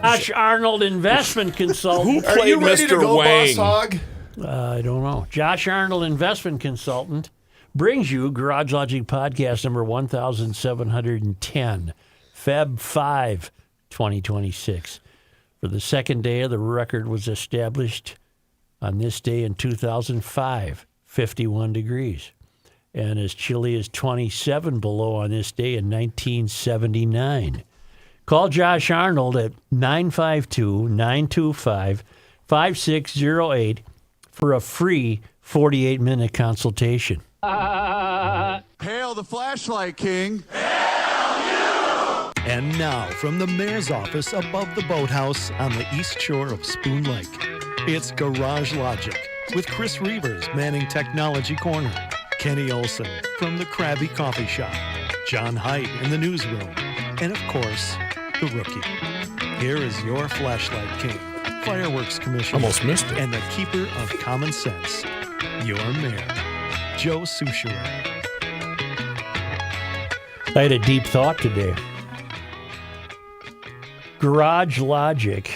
Josh Arnold Investment Consultant. Who played Are you ready Mr. to go, Wang? Boss Hog? I don't know. Josh Arnold Investment Consultant brings you Garage Logic Podcast number 1710, Feb 5, 2026. For the second day, the record was established on this day in 2005, 51 degrees. And as chilly as 27 below on this day in 1979. Call Josh Arnold at 952-925-5608 for a free 48-minute consultation. Hail the flashlight king. And now, from the mayor's office above the boathouse on the east shore of Spoon Lake, it's Garage Logic with Chris Reavers manning Technology Corner, Kenny Olson from the Krabby Coffee Shop, John Haidt in the newsroom, and of course, the Rookie. Here is your flashlight king, fireworks commissioner, Almost missed it. and the keeper of common sense, your mayor, Joe Soucheray. I had a deep thought today. Garage Logic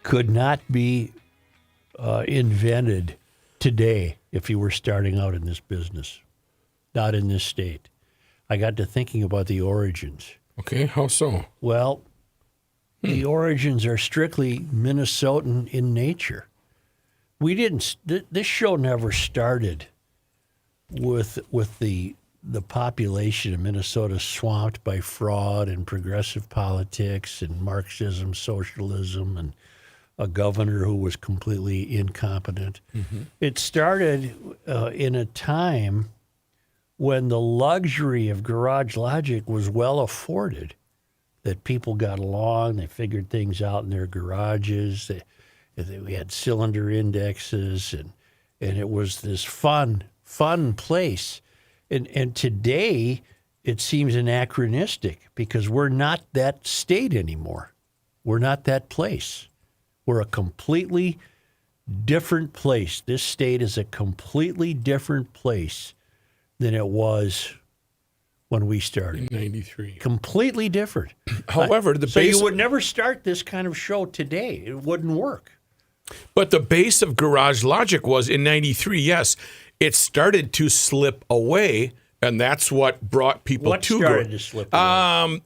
could not be invented today if you were starting out in this business, not in this state. I got to thinking about the origins. Okay, how so? Well, the origins are strictly Minnesotan in nature. We didn't. This show never started with the population of Minnesota swamped by fraud and progressive politics and Marxism, socialism, and a governor who was completely incompetent. Mm-hmm. It started in a time when the luxury of Garage Logic was well afforded, that people got along, they figured things out in their garages, we had cylinder indexes, and it was this fun place. And today, it seems anachronistic because we're not that state anymore. We're not that place. We're a completely different place. This state is a completely different place than it was when we started. 93. Completely different. However, So you would never start this kind of show today. It wouldn't work. But the base of Garage Logic was in 93, yes. It started to slip away, and that's what brought people What to started to slip away?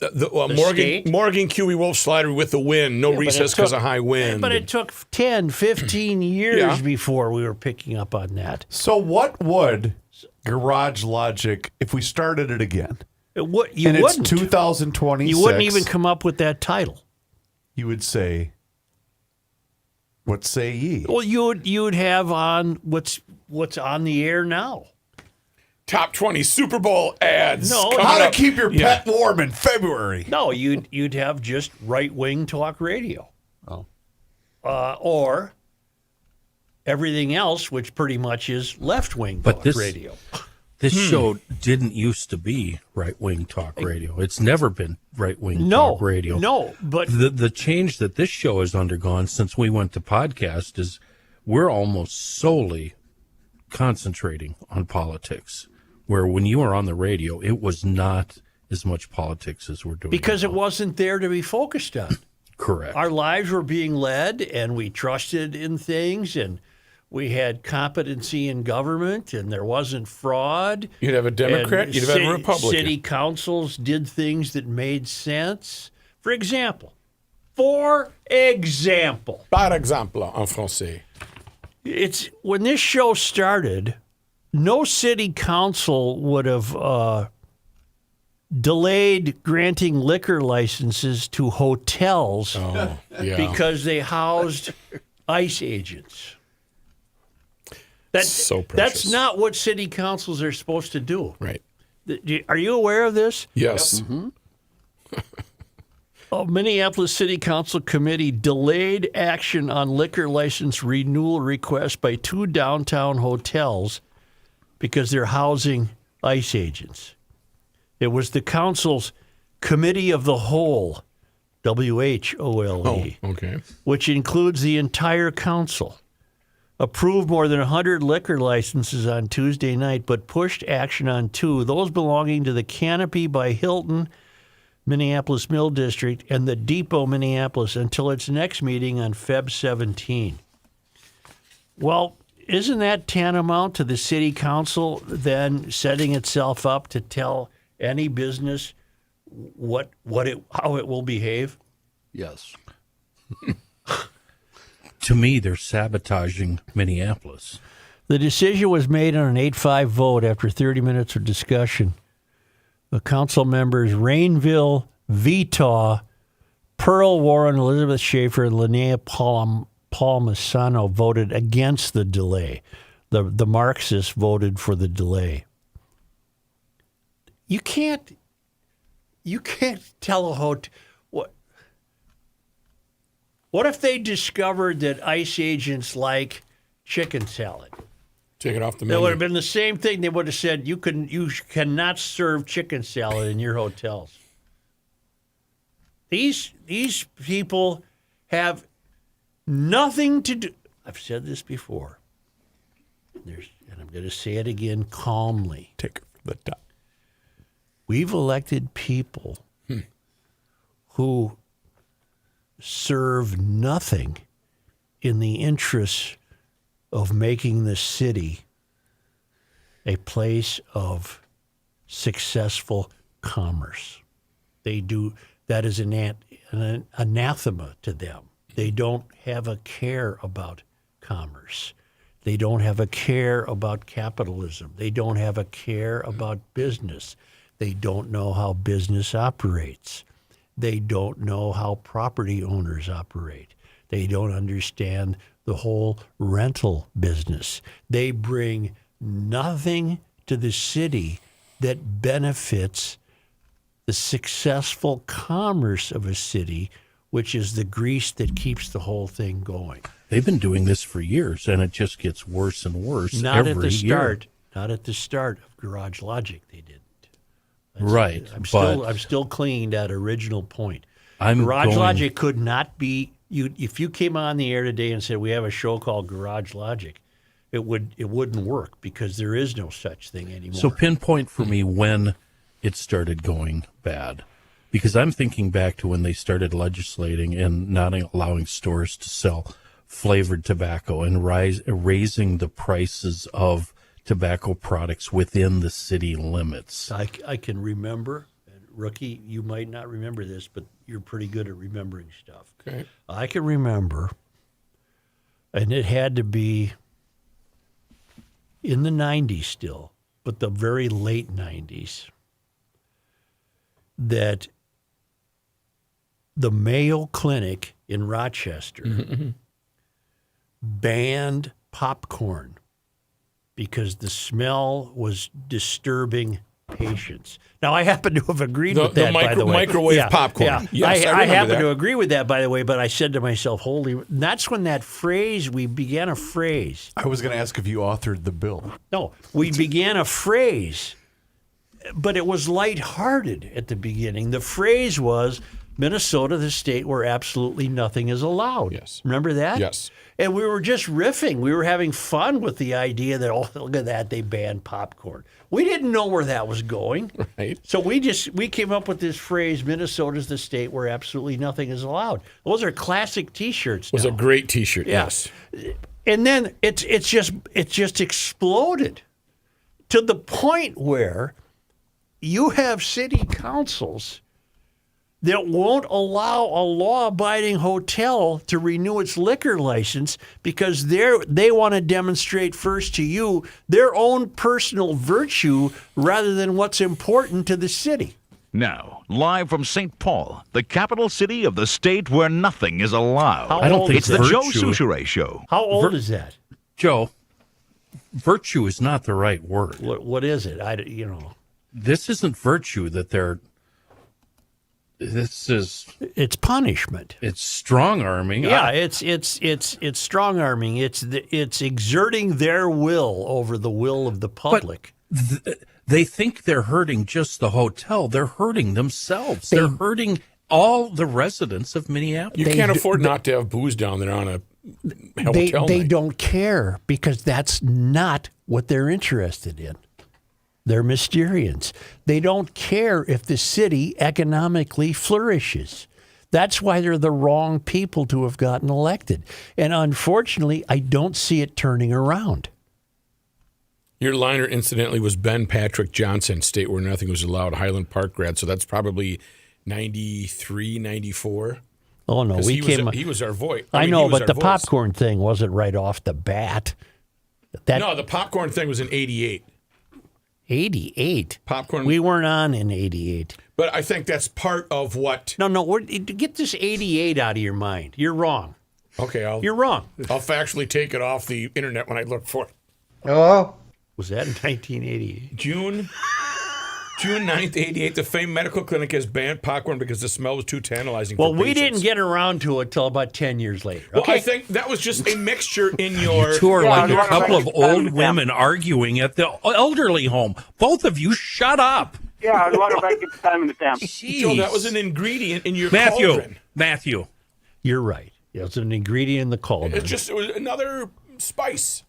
State? Morgan Cuey Wolf Slider with the wind. No but recess it because took- of high wind. But it took 10, 15 years Yeah. before we were picking up on that. So what would Garage Logic, if we started it again, You and wouldn't. it's 2026, You wouldn't even come up with that title. you would say, what say ye? Well, you would have on what's on the air now. Top 20 Super Bowl ads. No, coming How to up. keep your Yeah. pet warm in February. No, you'd have just right-wing talk radio. Oh. Or everything else, which pretty much is left-wing But talk this- radio. This show didn't used to be right-wing talk radio. It's never been right-wing No, talk radio. no, but The change that this show has undergone since we went to podcast is we're almost solely concentrating on politics, where when you were on the radio, it was not as much politics as we're doing because now. it wasn't there to be focused on. Correct. Our lives were being led, and we trusted in things, and we had competency in government, and there wasn't fraud. You'd have a Democrat, and you'd have a Republican. City councils did things that made sense. For example, Par exemple, en français. it's when this show started, no city council would have delayed granting liquor licenses to hotels Oh, yeah. because they housed ICE agents. So precious. That's not what city councils are supposed to do. Right. Are you aware of this? Yes. A Minneapolis City Council committee delayed action on liquor license renewal requests by 2 downtown hotels because they're housing ICE agents. It was the council's Committee of the Whole, WHOLE, Okay. which includes the entire council, approved more than 100 liquor licenses on Tuesday night, but pushed action on 2, those belonging to the Canopy by Hilton Minneapolis Mill District, and the Depot, Minneapolis, until its next meeting on Feb 17. Well, isn't that tantamount to the city council then setting itself up to tell any business how it will behave? Yes. To me, they're sabotaging Minneapolis. The decision was made on an 8-5 vote after 30 minutes of discussion. The council members Rainville, Vitaw, Pearl Warren, Elizabeth Schaefer, and Linnea Palmisano voted against the delay. The Marxists voted for the delay. You can't tell a hotel what if they discovered that ICE agents like chicken salad? Take it off the That menu. would have been the same thing. They would have said you cannot serve chicken salad in your hotels. These people have nothing to do. I've said this before. And I'm going to say it again calmly. Take it from the top. We've elected people who serve nothing in the interests of making the city a place of successful commerce. They do. That is an anathema to them. They don't have a care about commerce. They don't have a care about capitalism. They don't have a care about business. They don't know how business operates. They don't know how property owners operate. They don't understand the whole rental business. They bring nothing to the city that benefits the successful commerce of a city, which is the grease that keeps the whole thing going. They've been doing this for years, and it just gets worse and worse Not every at the year. start. Not at the start of Garage Logic, they didn't. Right, I'm but still clinging to that original point. I'm Garage going- Logic could not be you. If you came on the air today and said we have a show called Garage Logic, it wouldn't work because there is no such thing anymore. So pinpoint for me when it started going bad. Because I'm thinking back to when they started legislating and not allowing stores to sell flavored tobacco and raising the prices of tobacco products within the city limits. I can remember, and Rookie, you might not remember this, but you're pretty good at remembering stuff. Okay. I can remember, and it had to be in the 90s still, but the very late 90s, that the Mayo Clinic in Rochester banned popcorn because the smell was disturbing patients. Now, I happen to have agreed with that, by the way. microwave popcorn. Yeah. Yes, I I remember happen that. to agree with that, by the way, but I said to myself, holy, that's when that phrase, we began a phrase. I was going to ask if you authored the bill. No, we began a phrase, but it was lighthearted at the beginning. The phrase was, Minnesota, the state where absolutely nothing is allowed. Yes. Remember that? Yes. And we were just riffing. We were having fun with the idea that, oh, look at that, they banned popcorn. We didn't know where that was going. Right. So we came up with this phrase, Minnesota's the state where absolutely nothing is allowed. Those are classic T-shirts It was now. a great T-shirt. Yeah. Yes. And then it's just exploded to the point where you have city councils that won't allow a law-abiding hotel to renew its liquor license because they want to demonstrate first to you their own personal virtue rather than what's important to the city. Now, live from St. Paul, the capital city of the state where nothing is allowed. How I don't old think It's is the that? Joe virtue- Souchere Show. How old is that? Joe, virtue is not the right word. What is it? This isn't virtue that they're. This is It's punishment. it's strong arming. Yeah, it's strong arming. It's exerting their will over the will of the public. They think they're hurting just the hotel. They're hurting themselves. They're hurting all the residents of Minneapolis. You can't afford not to have booze down there on a hotel They night. don't care because that's not what they're interested in. They're Mysterians. They don't care if the city economically flourishes. That's why they're the wrong people to have gotten elected. And unfortunately, I don't see it turning around. Your liner, incidentally, was Ben Patrick Johnson, state where nothing was allowed, Highland Park grad. So that's probably 93, 94. Oh, no, we came. He was our voice. I know, but the popcorn thing wasn't right off the bat. No, the popcorn thing was in 88. 88? Popcorn. We weren't on in 88. But I think that's part of what. No, get this 88 out of your mind. You're wrong. Okay, You're wrong. I'll factually take it off the internet when I look for it. Hello? Was that in 1988? June 9th, 88, the famed medical clinic has banned popcorn because the smell was too tantalizing Well, for we patients. didn't get around to it till about 10 years later. Well, Okay. I think that was just a mixture in your... You two are like Yeah, a couple of yeah. old women arguing at the elderly home. Both of you, shut up. Yeah, I was wondering if I could time in the town. Joe, that was an ingredient in your Matthew. cauldron. Matthew. You're right. It's an ingredient in the cauldron. It was another spice.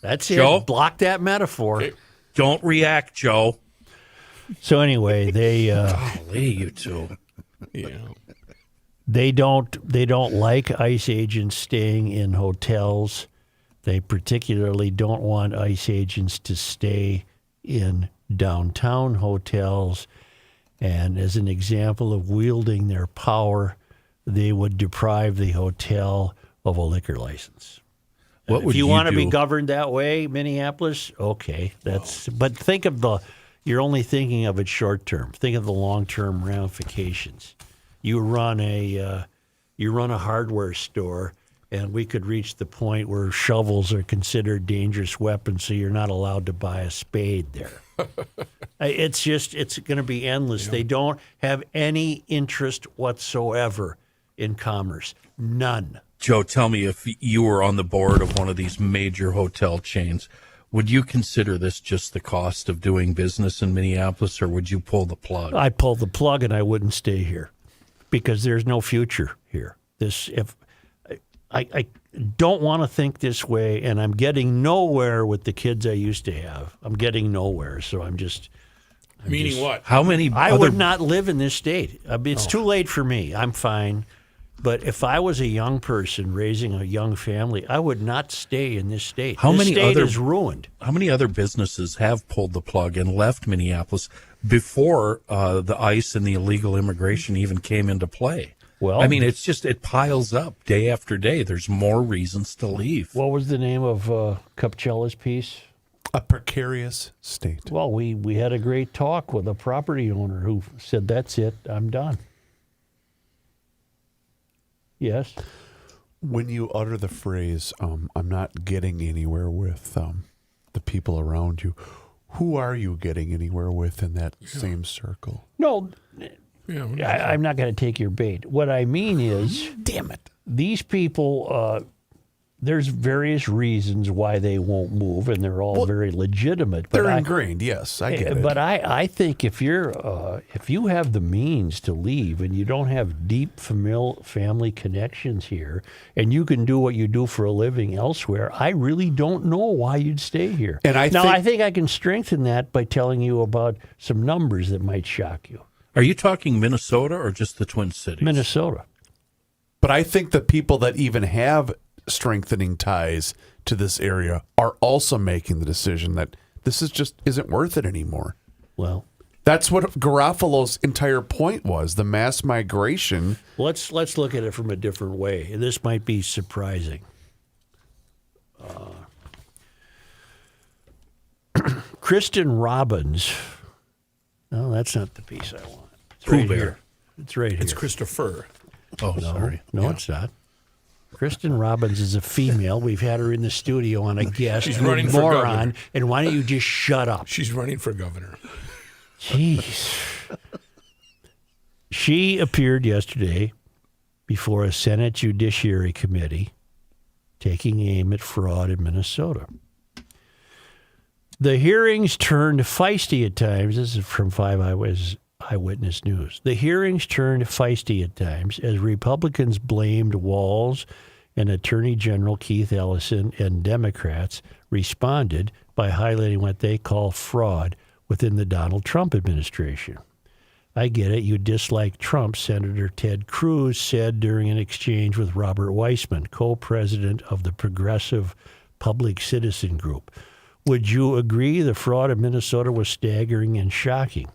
That's it. Joe? Block that metaphor. Okay. Don't react, Joe. So anyway, they Golly, you two. Yeah. they don't like ICE agents staying in hotels. They particularly don't want ICE agents to stay in downtown hotels. And as an example of wielding their power, they would deprive the hotel of a liquor license. What would if you want to be do? governed that way, Minneapolis, okay, that's. But think of you're only thinking of it short term. Think of the long term ramifications. You run a hardware store, and we could reach the point where shovels are considered dangerous weapons, so you're not allowed to buy a spade there. It's going to be endless. They don't have any interest whatsoever in commerce. None. Joe, tell me, if you were on the board of one of these major hotel chains, would you consider this just the cost of doing business in Minneapolis, or would you pull the plug? I'd pull the plug and I wouldn't stay here because there's no future here. I don't want to think this way, and I'm getting nowhere with the kids I used to have. I'm getting nowhere, so Meaning what? How many I other would not live in this state. It's too late for me. I'm fine. But if I was a young person raising a young family, I would not stay in this state. How this many state other- is ruined. How many other businesses have pulled the plug and left Minneapolis before the ICE and the illegal immigration even came into play? Well, I mean, it piles up day after day. There's more reasons to leave. what was the name of Capcella's piece? A precarious state. Well, we had a great talk with a property owner who said, "That's it, I'm done." Yes. When you utter the phrase, I'm not getting anywhere with the people around you, who are you getting anywhere with in that same circle? No, Yeah. I'm not going to take your bait. What I mean is, Damn it. these people, there's various reasons why they won't move, and they're all very legitimate. They're ingrained, yes, I get it. But I think if you have the means to leave and you don't have deep family connections here, and you can do what you do for a living elsewhere, I really don't know why you'd stay here. And I think I can strengthen that by telling you about some numbers that might shock you. Are you talking Minnesota or just the Twin Cities? Minnesota. But I think the people that even have strengthening ties to this area are also making the decision that this isn't worth it anymore. Well, That's what Garofalo's entire point was, the mass migration. let's look at it from a different way. And this might be surprising. Kristen Robbins. No, that's not the piece I want. It's Pooh right Bear. here. It's right here. It's Christopher. Oh, sorry. No, it's not. Kristen Robbins is a female. We've had her in the studio on a guest. She's you running for moron. governor. And why don't you just shut up? She's running for governor. Jeez. She appeared yesterday before a Senate Judiciary Committee taking aim at fraud in Minnesota. The hearings turned feisty at times. This is from 5 Eyewitness News. The hearings turned feisty at times as Republicans blamed Walz and Attorney General Keith Ellison and Democrats responded by highlighting what they call fraud within the Donald Trump administration. I get it. You dislike Trump, Senator Ted Cruz said during an exchange with Robert Weissman, co-president of the Progressive Public Citizen Group. Would you agree the fraud in Minnesota was staggering and shocking?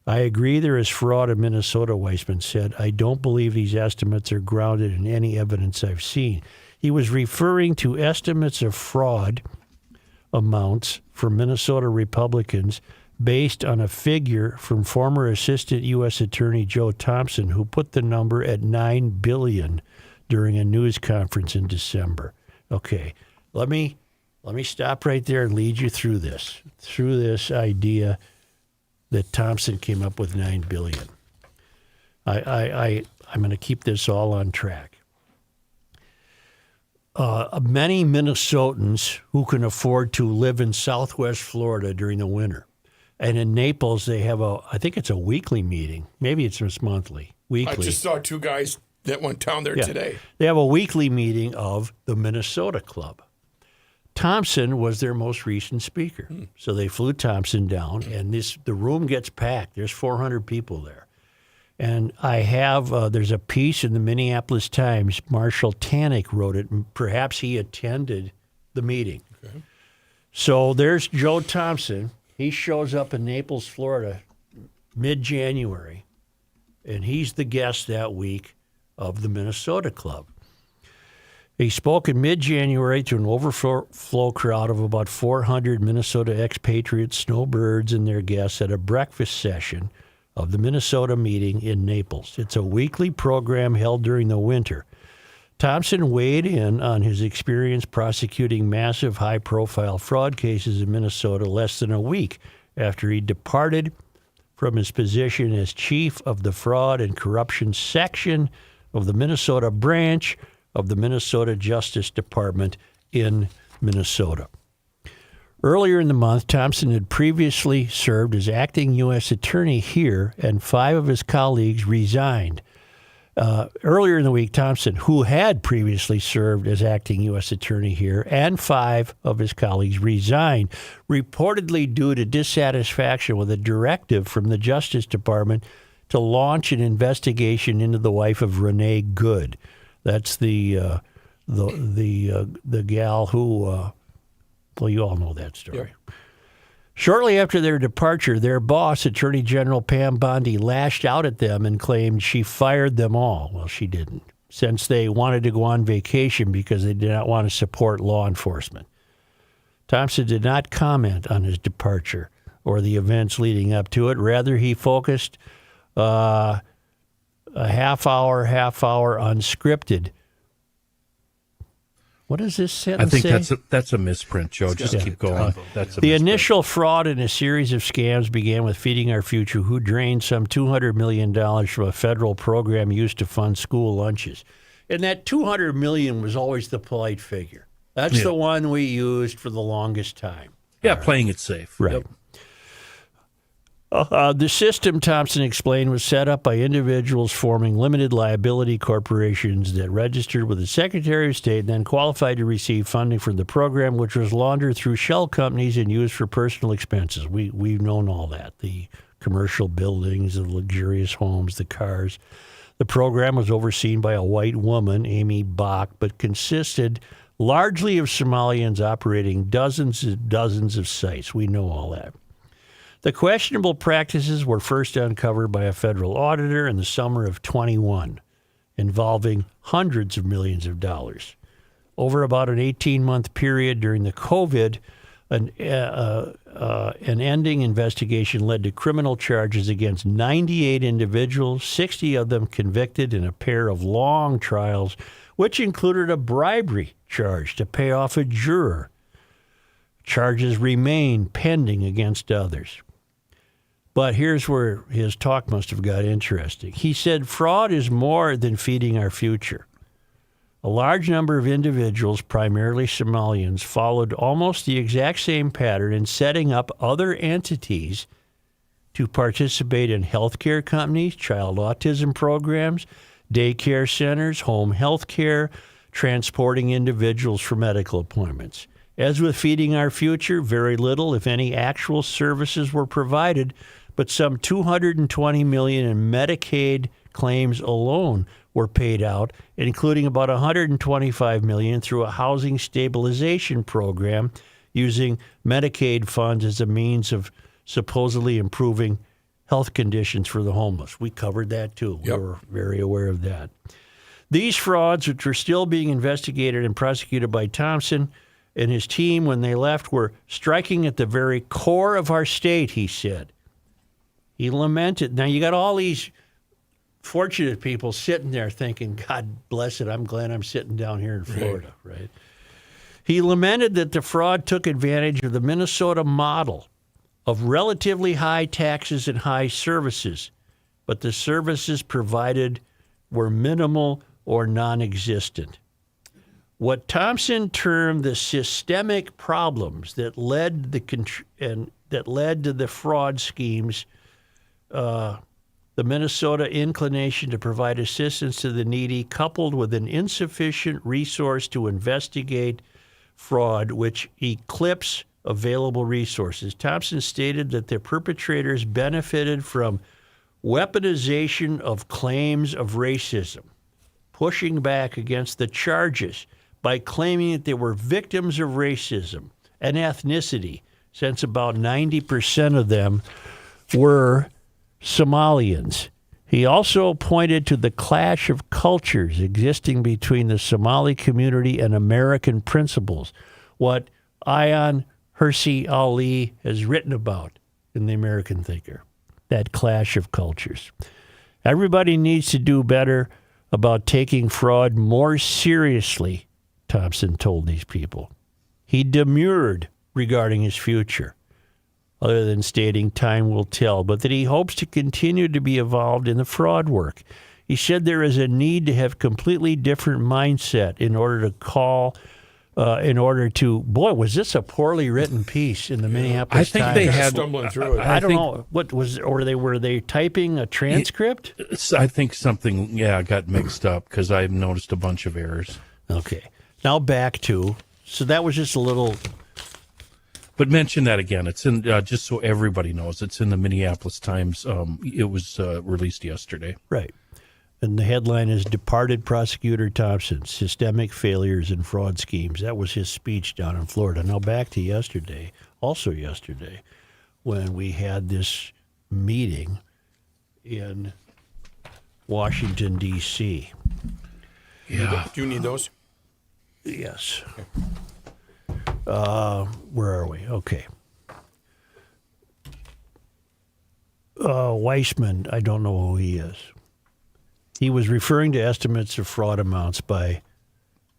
I agree there is fraud in Minnesota, Weissman said. I don't believe these estimates are grounded in any evidence I've seen. He was referring to estimates of fraud amounts for Minnesota Republicans based on a figure from former Assistant U.S. Attorney Joe Thompson, who put the number at $9 billion during a news conference in December. Okay, let me stop right there and lead you through this idea that Thompson came up with $9 billion. I'm going to keep this all on track. Many Minnesotans who can afford to live in Southwest Florida during the winter. And in Naples, they have I think it's a weekly meeting. Maybe it's just monthly. Weekly. I just saw two guys that went down there today. They have a weekly meeting of the Minnesota Club. Thompson was their most recent speaker. So they flew Thompson down, and the room gets packed. There's 400 people there. And I have, there's a piece in the Minneapolis Times. Marshall Tannick wrote it, and perhaps he attended the meeting. Okay. So there's Joe Thompson. He shows up in Naples, Florida, mid-January, and he's the guest that week of the Minnesota Club. He spoke in mid-January to an overflow crowd of about 400 Minnesota expatriates, snowbirds, and their guests at a breakfast session of the Minnesota meeting in Naples. It's a weekly program held during the winter. Thompson weighed in on his experience prosecuting massive high-profile fraud cases in Minnesota less than a week after he departed from his position as chief of the fraud and corruption section of the Minnesota branch of the Minnesota Justice Department in Minnesota. Earlier in the month, Thompson had previously served as acting U.S. attorney here, and 5 of his colleagues resigned. Earlier in the week, Thompson, who had previously served as acting U.S. attorney here, and 5 of his colleagues resigned, reportedly due to dissatisfaction with a directive from the Justice Department to launch an investigation into the wife of Renee Good. That's the gal who, well, you all know that story. Yep. Shortly after their departure, their boss, Attorney General Pam Bondi, lashed out at them and claimed she fired them all. Well, she didn't, since they wanted to go on vacation because they did not want to support law enforcement. Thompson did not comment on his departure or the events leading up to it. Rather, he focused a half-hour unscripted. What does this sentence say? I think that's a misprint, Joe. Just keep going. That's the initial fraud in a series of scams began with Feeding Our Future, who drained some $200 million from a federal program used to fund school lunches. And that $200 million was always the polite figure. That's the one we used for the longest time. Yeah, playing it safe. Right. Yep. The system, Thompson explained, was set up by individuals forming limited liability corporations that registered with the Secretary of State and then qualified to receive funding for the program, which was laundered through shell companies and used for personal expenses. We've known all that, the commercial buildings, the luxurious homes, the cars. The program was overseen by a white woman, Amy Bach, but consisted largely of Somalians operating dozens and dozens of sites. We know all that. The questionable practices were first uncovered by a federal auditor in the summer of 21, involving hundreds of millions of dollars. Over about an 18-month period during the COVID, an ending investigation led to criminal charges against 98 individuals, 60 of them convicted in a pair of long trials, which included a bribery charge to pay off a juror. Charges remain pending against others. But here's where his talk must have got interesting. He said fraud is more than feeding our future. A large number of individuals, primarily Somalians, followed almost the exact same pattern in setting up other entities to participate in healthcare companies, child autism programs, daycare centers, home health care, transporting individuals for medical appointments. As with Feeding Our Future, very little, if any, actual services were provided, but some $220 million in Medicaid claims alone were paid out, including about $125 million through a housing stabilization program using Medicaid funds as a means of supposedly improving health conditions for the homeless. We covered that too. Yep. We were very aware of that. These frauds, which were still being investigated and prosecuted by Thompson and his team when they left, were striking at the very core of our state, he said. He lamented. Now, you got all these fortunate people sitting there thinking, God bless it, I'm glad I'm sitting down here in Florida, right? He lamented that the fraud took advantage of the Minnesota model of relatively high taxes and high services, but the services provided were minimal or non-existent. What Thompson termed the systemic problems that led to the fraud schemes, the Minnesota inclination to provide assistance to the needy, coupled with an insufficient resource to investigate fraud, which eclipse available resources. Thompson stated that the perpetrators benefited from weaponization of claims of racism, pushing back against the charges by claiming that they were victims of racism and ethnicity, since about 90% of them were Somalians. He also pointed to the clash of cultures existing between the Somali community and American principles, what Ayaan Hirsi Ali has written about in The American Thinker, that clash of cultures. Everybody needs to do better about taking fraud more seriously, Thompson told these people. He demurred regarding his future, other than stating time will tell, but that he hopes to continue to be involved in the fraud work. He said there is a need to have completely different mindset in order to boy, was this a poorly written piece in the Minneapolis I think Times? they had stumbling through it. I don't know what was, or were they typing a transcript? I think something, got mixed up because I've noticed a bunch of errors. Okay, now back to, so that was just a little. But mention that again. It's in just so everybody knows. It's in the Minneapolis Times. It was released yesterday. Right. And the headline is Departed Prosecutor Thompson, Systemic Failures and Fraud Schemes. That was his speech down in Florida. Now back to yesterday, also yesterday, when we had this meeting in Washington, D.C. Yeah. Do you need those? Yes. Where are we? Okay. Weissman, I don't know who he is. He was referring to estimates of fraud amounts by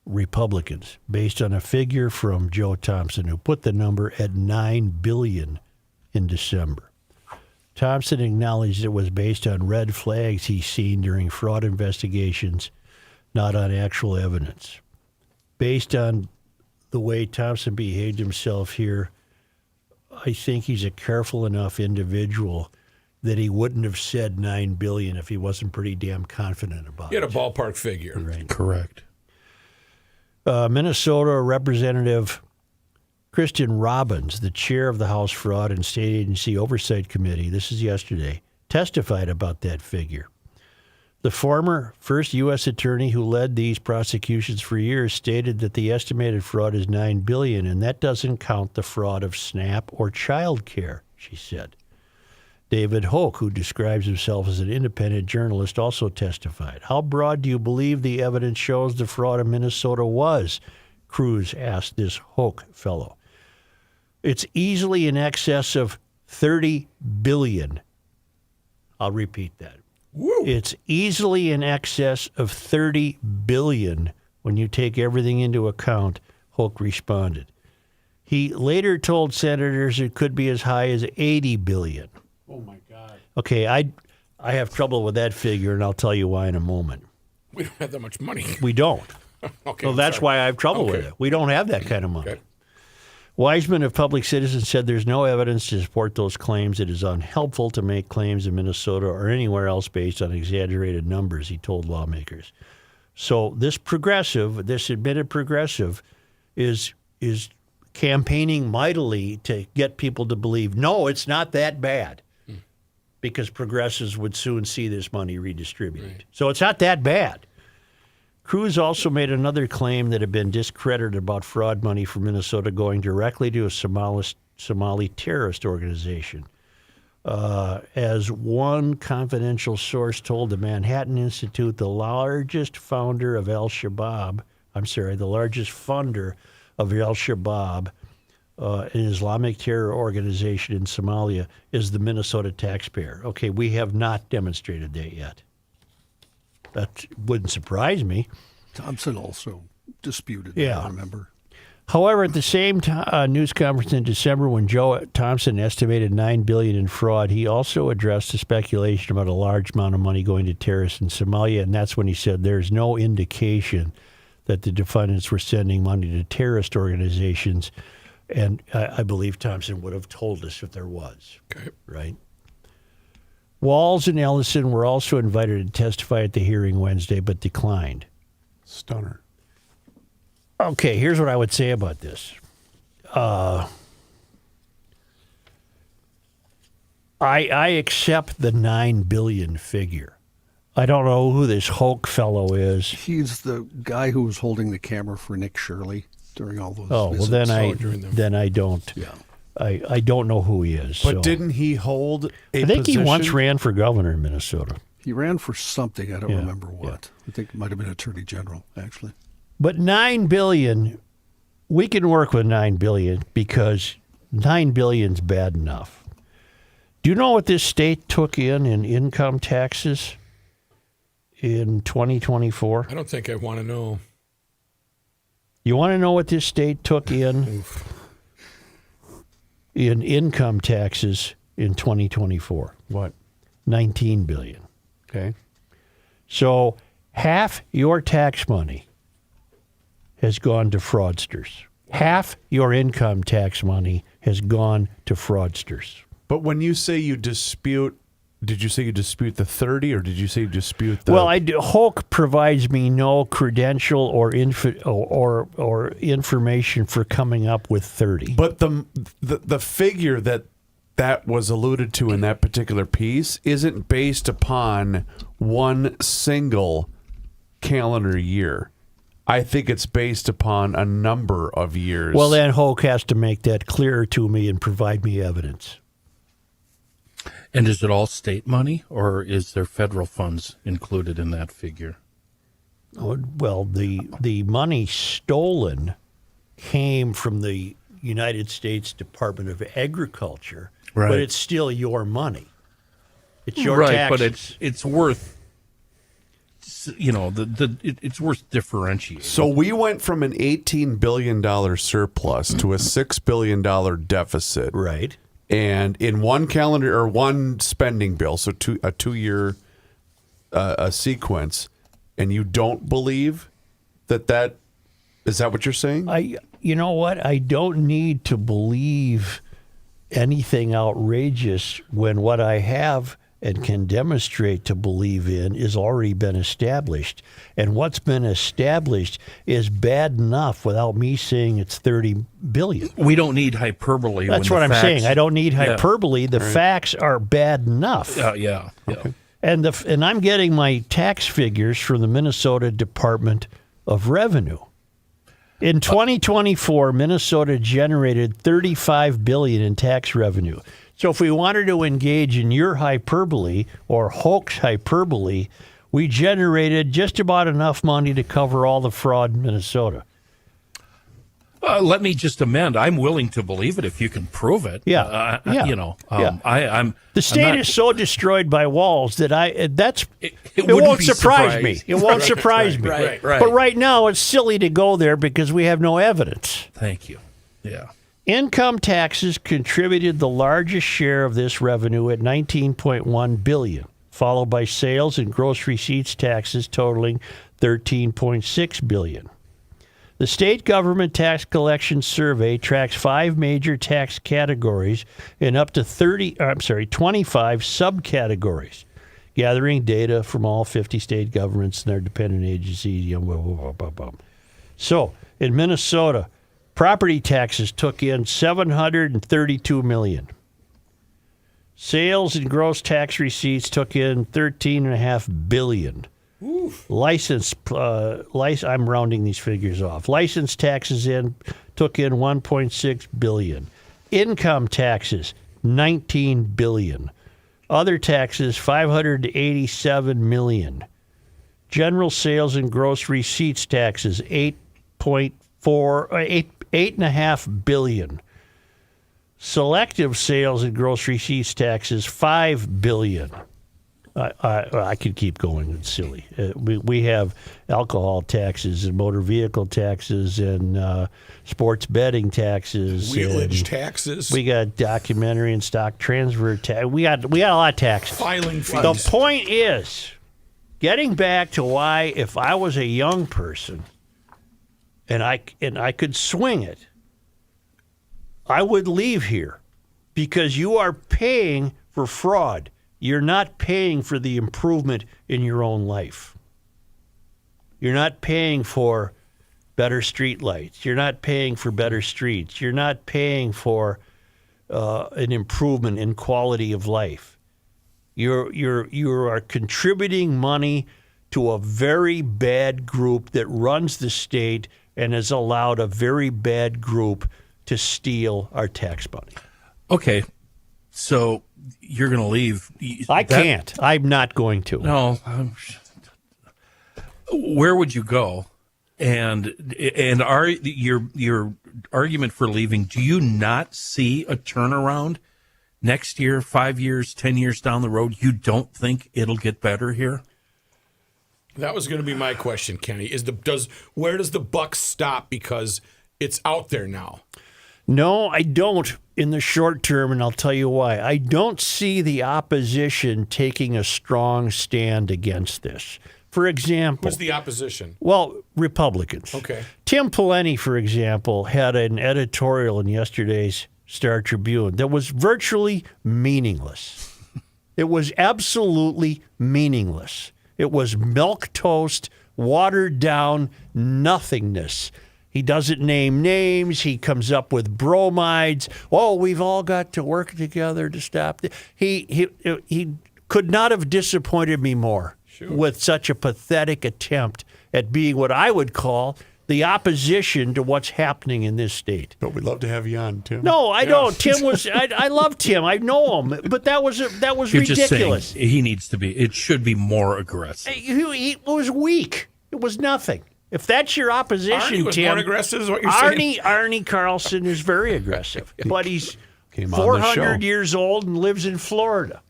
Republicans based on a figure from Joe Thompson, who put the number at $9 billion in December. Thompson acknowledged it was based on red flags he's seen during fraud investigations, not on actual evidence. Based on the way Thompson behaved himself here, I think he's a careful enough individual that he wouldn't have said $9 billion if he wasn't pretty damn confident about You had it. a ballpark figure. Right. Correct. Minnesota Representative Kristen Robbins, the chair of the House Fraud and State Agency Oversight Committee, this is yesterday, testified about that figure. The former first U.S. attorney who led these prosecutions for years stated that the estimated fraud is $9 billion, and that doesn't count the fraud of SNAP or child care, she said. David Hoke, who describes himself as an independent journalist, also testified. How broad do you believe the evidence shows the fraud in Minnesota was? Cruz asked this Hoke fellow. It's easily in excess of $30 billion. I'll repeat that. Woo. It's easily in excess of $30 billion when you take everything into account, Hoke responded. He later told senators it could be as high as $80 billion. Oh, my God. Okay, I have trouble with that figure, and I'll tell you why in a moment. We don't have that much money. We don't. Okay. So I'm that's sorry. why I have trouble with Okay. it. We don't have that kind of money. Okay. Wiseman of Public Citizen said there's no evidence to support those claims. It is unhelpful to make claims in Minnesota or anywhere else based on exaggerated numbers, he told lawmakers. So this progressive, this admitted progressive, is campaigning mightily to get people to believe, no, it's not that bad, because progressives would soon see this money redistributed. Right. So it's not that bad. Cruz also made another claim that had been discredited about fraud money from Minnesota going directly to a Somali terrorist organization. As one confidential source told the Manhattan Institute, the largest funder of Al-Shabaab, an Islamic terror organization in Somalia, is the Minnesota taxpayer. Okay, we have not demonstrated that yet. That wouldn't surprise me. Thompson also disputed Yeah. that, I remember. However, at the same news conference in December, when Joe Thompson estimated $9 billion in fraud, he also addressed the speculation about a large amount of money going to terrorists in Somalia, and that's when he said there's no indication that the defendants were sending money to terrorist organizations, and I believe Thompson would have told us if there was. Okay. Right? Walls and Ellison were also invited to testify at the hearing Wednesday, but declined. Stunner. Okay, here's what I would say about this. I accept the $9 billion figure. I don't know who this Hoke fellow is. He's the guy who was holding the camera for Nick Shirley during all those Oh, well, visits. then I don't. Yeah. I don't know who he is. But so. didn't he hold a I think he once position? ran for governor in Minnesota. He ran for something. I don't Yeah, remember what. I think it might have been Attorney General, actually. But $9 billion, we can work with $9 billion because $9 billion's bad enough. Do you know what this state took in income taxes in 2024? I don't think I want to know. You want to know what this state took in income taxes in 2024? What? $19 billion. Okay. So half your tax money has gone to fraudsters. Half your income tax money has gone to fraudsters. But when you say you dispute, did you say you dispute the 30 or did you say you dispute the... Well, Hoke provides me no credential or information for coming up with 30. But the figure that was alluded to in that particular piece isn't based upon one single calendar year. I think it's based upon a number of years. Well, then Hoke has to make that clearer to me and provide me evidence. And is it all state money, or is there federal funds included in that figure? Well, the money stolen came from the United States Department of Agriculture, Right. but it's still your money. It's your right, taxes. but it's worth, it's worth differentiating. So we went from an $18 billion surplus to a $6 billion deficit. Right. And in one calendar or one spending bill, so a 2-year sequence, and you don't believe that is that what you're saying? You know what? I don't need to believe anything outrageous when what I have and can demonstrate to believe in is already been established. And what's been established is bad enough without me saying it's $30 billion. We don't need hyperbole. That's when what the I'm facts- saying. I don't need Yeah. hyperbole. The facts are bad enough. Yeah. And I'm getting my tax figures from the Minnesota Department of Revenue. In 2024, Minnesota generated $35 billion in tax revenue. So if we wanted to engage in your hyperbole or Hoke's hyperbole, we generated just about enough money to cover all the fraud in Minnesota. Let me just amend. I'm willing to believe it if you can prove it. Yeah. Yeah. I'm. The state I'm not- is so destroyed by walls that it wouldn't won't be surprise surprised. me. It won't surprise me. right. But right now, it's silly to go there because we have no evidence. Thank you. Yeah. Income taxes contributed the largest share of this revenue at $19.1 billion, followed by sales and gross receipts taxes totaling $13.6 billion. The state government tax collection survey tracks 5 major tax categories and up to 25 subcategories. gathering data from all 50 state governments and their dependent agencies. Blah, blah, blah, blah, blah. So in Minnesota, property taxes took in $732 million. Sales and gross tax receipts took in $13.5 billion. I'm rounding these figures off. License taxes took in $1.6 billion. Income taxes, $19 billion. Other taxes, $587 million. General sales and gross receipts taxes, $8.5 billion. Selective sales and gross receipts taxes, $5 billion. I could keep going. It's silly. We have alcohol taxes and motor vehicle taxes and sports betting taxes. Wheelage taxes. We got documentary and stock transfer tax. We got a lot of taxes. Filing fees. The point is, getting back to why, if I was a young person and I could swing it, I would leave here, because you are paying for fraud. You're not paying for the improvement in your own life. You're not paying for better street lights. You're not paying for better streets. You're not paying for an improvement in quality of life. You are contributing money to a very bad group that runs the state and has allowed a very bad group to steal our tax money. Okay, so you're going to leave. Can't. I'm not going to. No. Where would you go? And are your argument for leaving, do you not see a turnaround next year, 5 years, 10 years down the road? You don't think it'll get better here? That was going to be my question, Kenny. Where does the buck stop? Because it's out there now. No, I don't in the short term, and I'll tell you why. I don't see the opposition taking a strong stand against this. For example... Who's the opposition? Well, Republicans. Okay. Tim Pawlenty, for example, had an editorial in yesterday's Star Tribune that was virtually meaningless. It was absolutely meaningless. It was milquetoast, watered down nothingness. He doesn't name names. He comes up with bromides. Oh, we've all got to work together to stop this. He could not have disappointed me more with such a pathetic attempt at being what I would call the opposition to what's happening in this state. But we'd love to have you on, Tim. No, I don't. Tim was. I love Tim. I know him, but that was You're ridiculous. Just saying he needs to be. It should be more aggressive. He was weak. It was nothing. If that's your opposition, Arnie was Tim, more aggressive, is what you're saying? Arnie Carlson is very aggressive, but he's Came on the 400 show. years old and lives in Florida.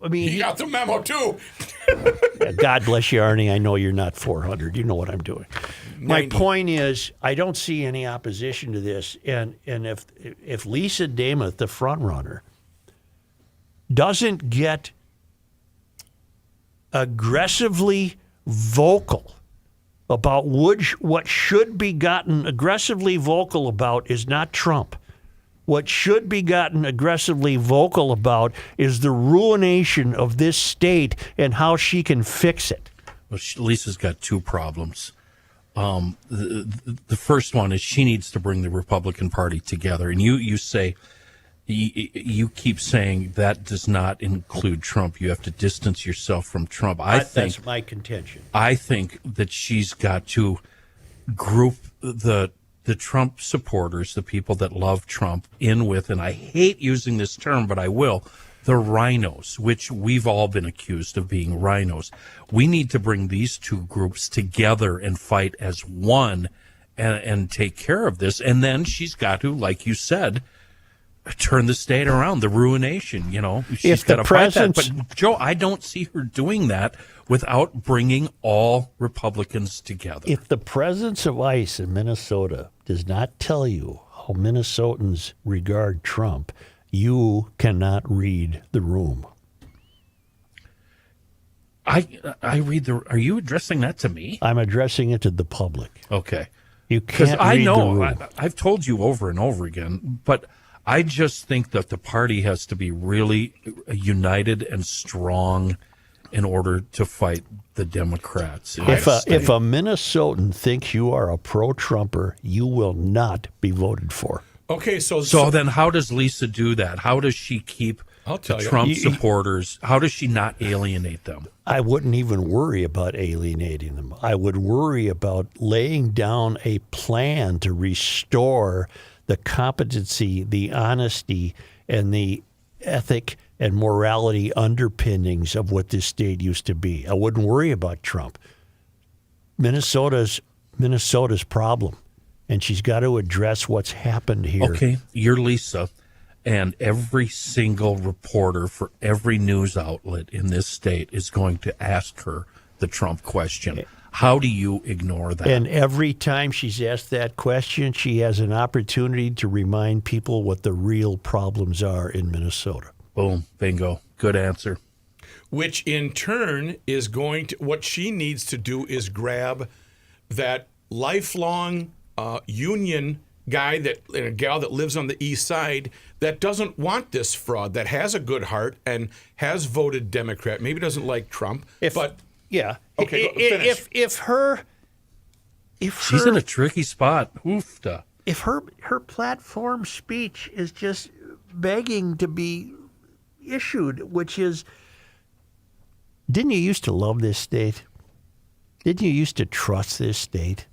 I mean, He got the memo, too. God bless you, Arnie. I know you're not 400. You know what I'm doing. My 90. point is, I don't see any opposition to this. And if Lisa Dameth, the front runner, doesn't get aggressively vocal about what should be gotten aggressively vocal about is not Trump. What should be gotten aggressively vocal about is the ruination of this state and how she can fix it. Well, Lisa's got two problems. The first one is she needs to bring the Republican Party together. And you say, you keep saying that does not include Trump. You have to distance yourself from Trump. That's my contention. I think that she's got to group the Trump supporters, the people that love Trump, in with, and I hate using this term, but I will, the rhinos, which we've all been accused of being rhinos. We need to bring these two groups together and fight as one and take care of this. And then she's got to, like you said, turn the state around, the ruination, She's got to fight that. But, Joe, I don't see her doing that without bringing all Republicans together. If the presence of ICE in Minnesota does not tell you how Minnesotans regard Trump, you cannot read the room. I read the. Are you addressing that to me? I'm addressing it to the public. Okay. You Because can't I read the know, room. I've told you over and over again, but I just think that the party has to be really united and strong in order to fight the Democrats. If a Minnesotan thinks you are a pro-Trumper, you will not be voted for. Okay, so then how does Lisa do that? How does she keep I'll the tell you. Trump supporters? How does she not alienate them? I wouldn't even worry about alienating them. I would worry about laying down a plan to restore the competency, the honesty, and the ethic and morality underpinnings of what this state used to be. I wouldn't worry about Trump. Minnesota's problem, and she's got to address what's happened here. Okay, you're Lisa, and every single reporter for every news outlet in this state is going to ask her the Trump question. How do you ignore that? And every time she's asked that question, she has an opportunity to remind people what the real problems are in Minnesota. Boom, bingo, good answer. which in turn is going to, what she needs to do is grab that lifelong union guy and a gal that lives on the east side that doesn't want this fraud, that has a good heart and has voted Democrat, maybe doesn't like Trump, but yeah. Okay, finish. If She's in a tricky spot. Oofta. If her platform speech is just begging to be issued, which is, didn't you used to love this state? Didn't you used to trust this state?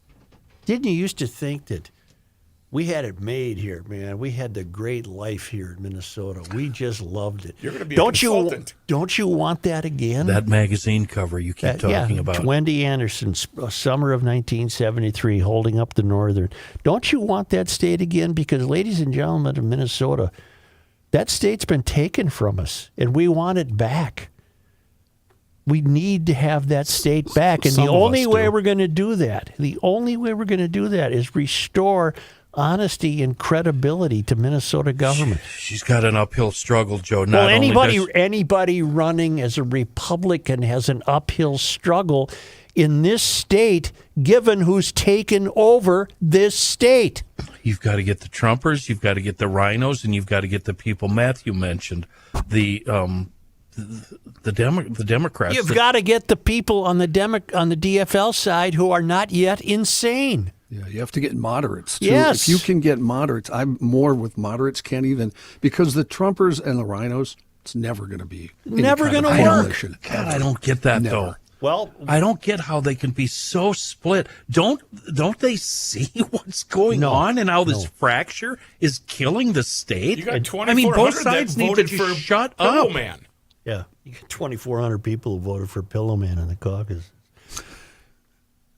Didn't you used to think that we had it made here, man? We had the great life here in Minnesota. We just loved it. You're going to be don't a consultant. Don't you want that again? That magazine cover you keep talking about. Wendy Anderson, summer of 1973, holding up the Northern. Don't you want that state again? Because, ladies and gentlemen of Minnesota, that state's been taken from us, and we want it back. We need to have that state back. And the only way we're going to do that, is restore honesty and credibility to Minnesota government. She's got an uphill struggle, Joe. Well, anybody running as a Republican has an uphill struggle in this state, given who's taken over this state. You've got to get the Trumpers, you've got to get the rhinos, and you've got to get the people Matthew mentioned, the Democrats. You've got to get the people on the DFL side who are not yet insane. Yeah, you have to get moderates, too. Yes. If you can get moderates, I'm more with moderates, can't even, because the Trumpers and the rhinos, it's never going to be. Never going to work. God, I don't get that, though. Well, I don't get how they can be so split. Don't they see what's going on and how this fracture is killing the state? You got 2,400 I mean, both sides that need to voted for just shut Pillow up. Man. yeah, you got 2,400 people who voted for Pillow Man in the caucus.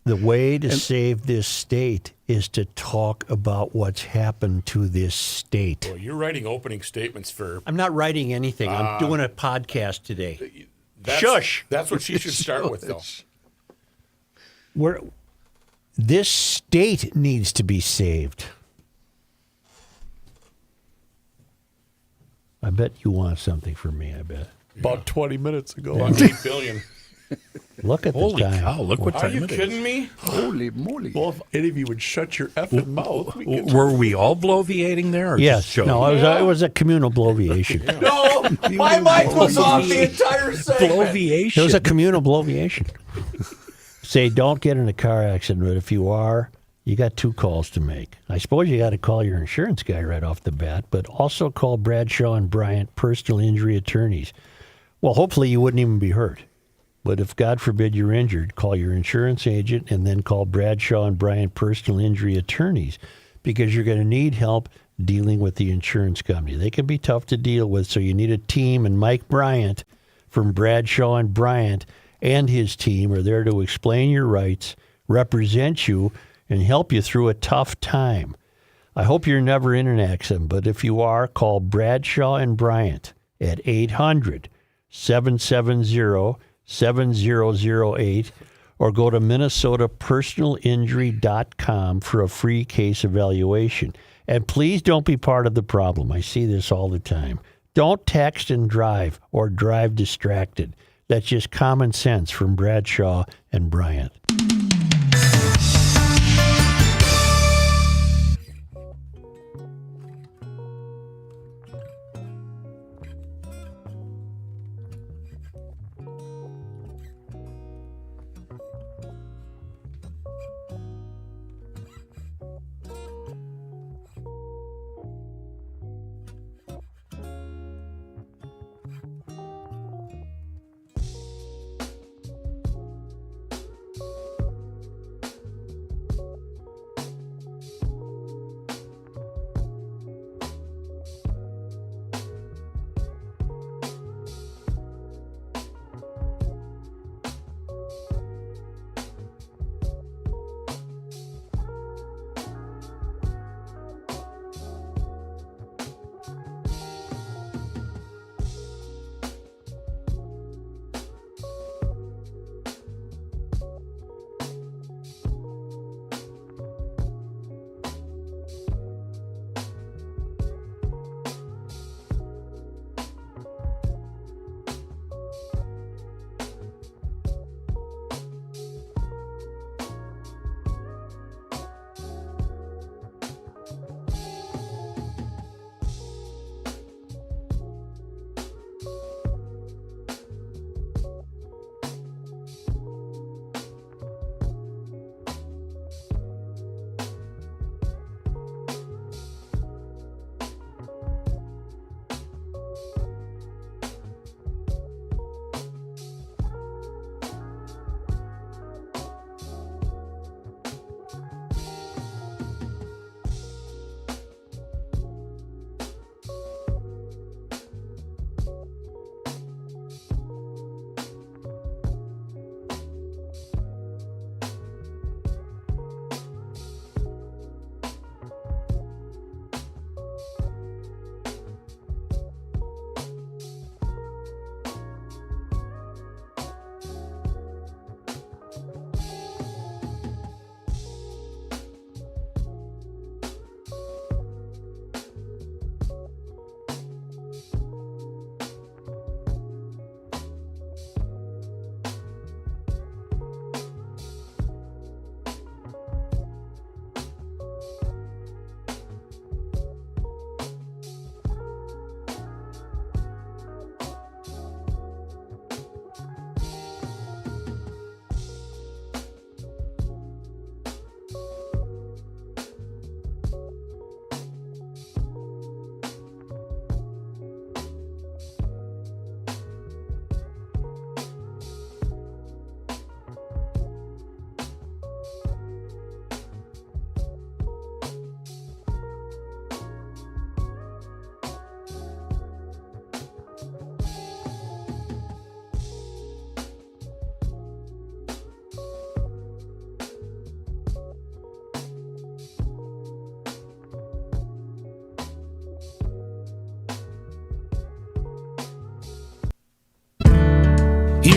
The way to save this state is to talk about what's happened to this state. Well, you're writing opening statements for. I'm not writing anything. I'm doing a podcast today. Shush. That's what she should start with, though. This state needs to be saved. I bet you want something from me, I bet. About 20 minutes ago. About $8 billion. Look at Holy the time. cow, look what Are time you it is. kidding me? Holy moly. Well, if any of you would shut your effing mouth. we could- Were we all bloviating there? Or Yes. just Joe? No, it was a communal bloviation. No, my mic was off the entire segment. bloviation. It was a communal bloviation. Say, don't get in a car accident, but if you are, you got 2 calls to make. I suppose you got to call your insurance guy right off the bat, but also call Bradshaw and Bryant, personal injury attorneys. Well, hopefully you wouldn't even be hurt. But if, God forbid, you're injured, call your insurance agent and then call Bradshaw and Bryant, personal injury attorneys, because you're going to need help dealing with the insurance company. They can be tough to deal with, so you need a team, and Mike Bryant from Bradshaw and Bryant and his team are there to explain your rights, represent you, and help you through a tough time. I hope you're never in an accident, but if you are, call Bradshaw and Bryant at 800-770-7008 or go to minnesotapersonalinjury.com for a free case evaluation. And please don't be part of the problem. I see this all the time. Don't text and drive or drive distracted. That's just common sense from Bradshaw and Bryant.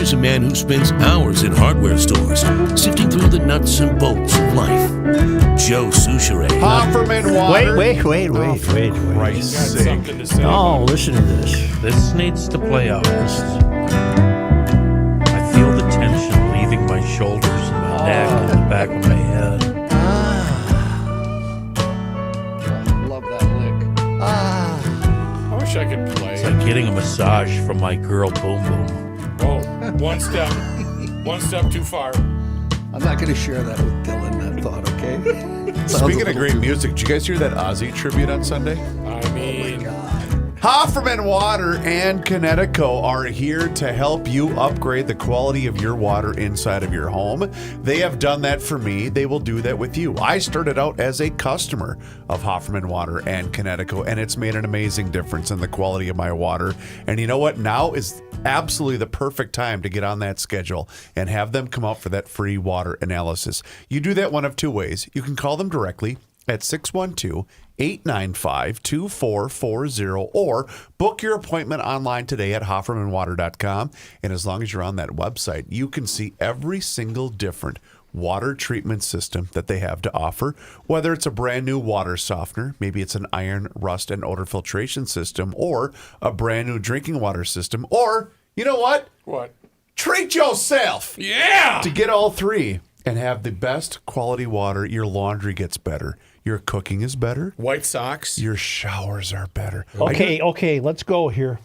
Here's a man who spends hours in hardware stores, sifting through the nuts and bolts of life. Joe Souchere. Hofferman water. Wait. Christ's Got sake. something to say. Oh, listen to this. This needs to play out. I feel the tension leaving my shoulders and my neck and the back of my head. Love that lick. I wish I could play. It's like getting a massage from my girl Boom Boom. Oh, one step too far. I'm not going to share that with Dylan, that thought, okay? Speaking of great music, did you guys hear that Ozzy tribute on Sunday? I mean, Hofferman Water and Connecticut are here to help you upgrade the quality of your water inside of your home. They have done that for me. They will do that with you. I started out as a customer of Hofferman Water and Connecticut, and it's made an amazing difference in the quality of my water. And you know what? Now is absolutely the perfect time to get on that schedule and have them come out for that free water analysis. You do that one of two ways. You can call them directly at 612-895-2440 or book your appointment online today at HoffermanWater.com. And as long as you're on that website, you can see every single different water treatment system that they have to offer, whether it's a brand new water softener, maybe it's an iron, rust, and odor filtration system, or a brand new drinking water system, or, you know what? what? Treat yourself Yeah! to get all three and have the best quality water. Your laundry gets better. Your cooking is better. White socks. Your showers are better. Okay, let's go here.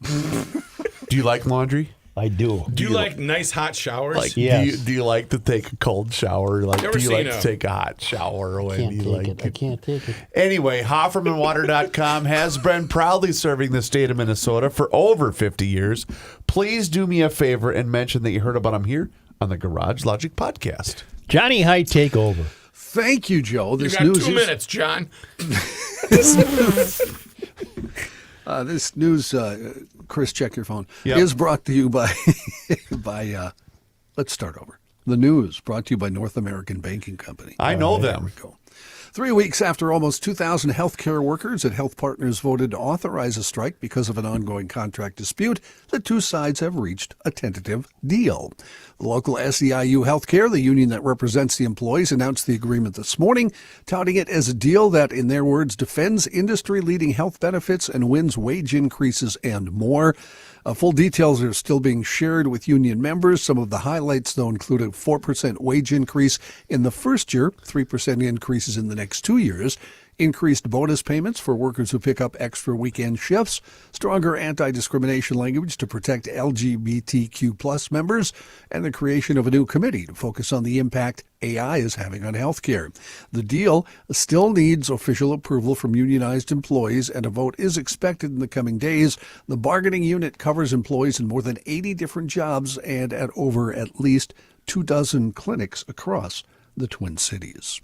Do you like laundry? I do. Do you like nice hot showers? Like, Yes. do you like to take a cold shower? Like, Never do you seen like to a- take a hot shower when Can't you take like it. I can't take it. Anyway, HoffermanWater.com has been proudly serving the state of Minnesota for over 50 years. Please do me a favor and mention that you heard about them here on the Garage Logic podcast. Johnny High, take over. Thank you, Joe. you This got news 2 is minutes, John. this news. Chris, check your phone. Yep. Is brought to you by let's start over. The news brought to you by North American Banking Company. I know There them. we go. 3 weeks after almost 2,000 healthcare workers at Health Partners voted to authorize a strike because of an ongoing contract dispute, the two sides have reached a tentative deal. The local SEIU Healthcare, the union that represents the employees, announced the agreement this morning, touting it as a deal that, in their words, defends industry-leading health benefits and wins wage increases and more. Full details are still being shared with union members. Some of the highlights, though, include a 4% wage increase in the first year, 3% increases in the next 2 years, increased bonus payments for workers who pick up extra weekend shifts, stronger anti-discrimination language to protect LGBTQ plus members, and the creation of a new committee to focus on the impact AI is having on healthcare. The deal still needs official approval from unionized employees, and a vote is expected in the coming days. The bargaining unit covers employees in more than 80 different jobs and at over at least 24 clinics across the Twin Cities.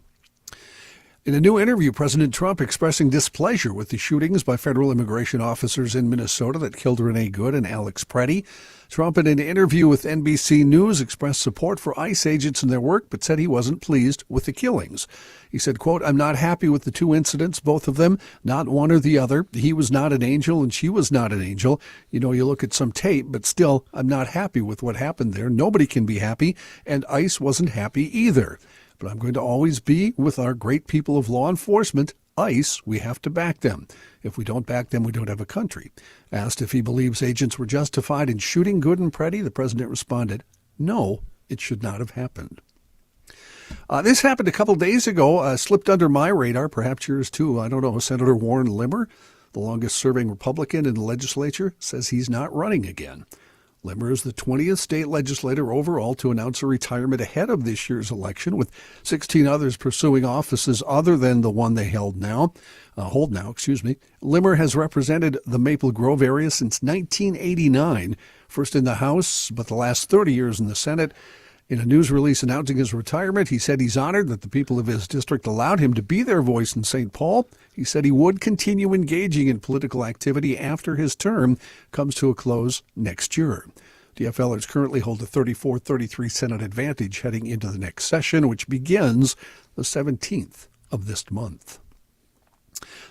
In a new interview, President Trump expressing displeasure with the shootings by federal immigration officers in Minnesota that killed Renee Good and Alex Preddy. Trump, in an interview with NBC News, expressed support for ICE agents and their work, but said he wasn't pleased with the killings. He said, quote, "I'm not happy with the two incidents, both of them, not one or the other. He was not an angel and she was not an angel. You know, you look at some tape, but still, I'm not happy with what happened there. Nobody can be happy, and ICE wasn't happy either. But I'm going to always be with our great people of law enforcement. ICE, we have to back them. If we don't back them, we don't have a country." Asked if he believes agents were justified in shooting Good and Preddy, the president responded, "No, it should not have happened." This happened a couple days ago, slipped under my radar, perhaps yours too. I don't know. Senator Warren Limmer, the longest-serving Republican in the legislature, says he's not running again. Limmer is the 20th state legislator overall to announce a retirement ahead of this year's election, with 16 others pursuing offices other than the one they hold now. Limmer has represented the Maple Grove area since 1989, first in the House, but the last 30 years in the Senate. In a news release announcing his retirement, he said he's honored that the people of his district allowed him to be their voice in St. Paul. He said he would continue engaging in political activity after his term comes to a close next year. DFLers currently hold a 34-33 Senate advantage heading into the next session, which begins the 17th of this month.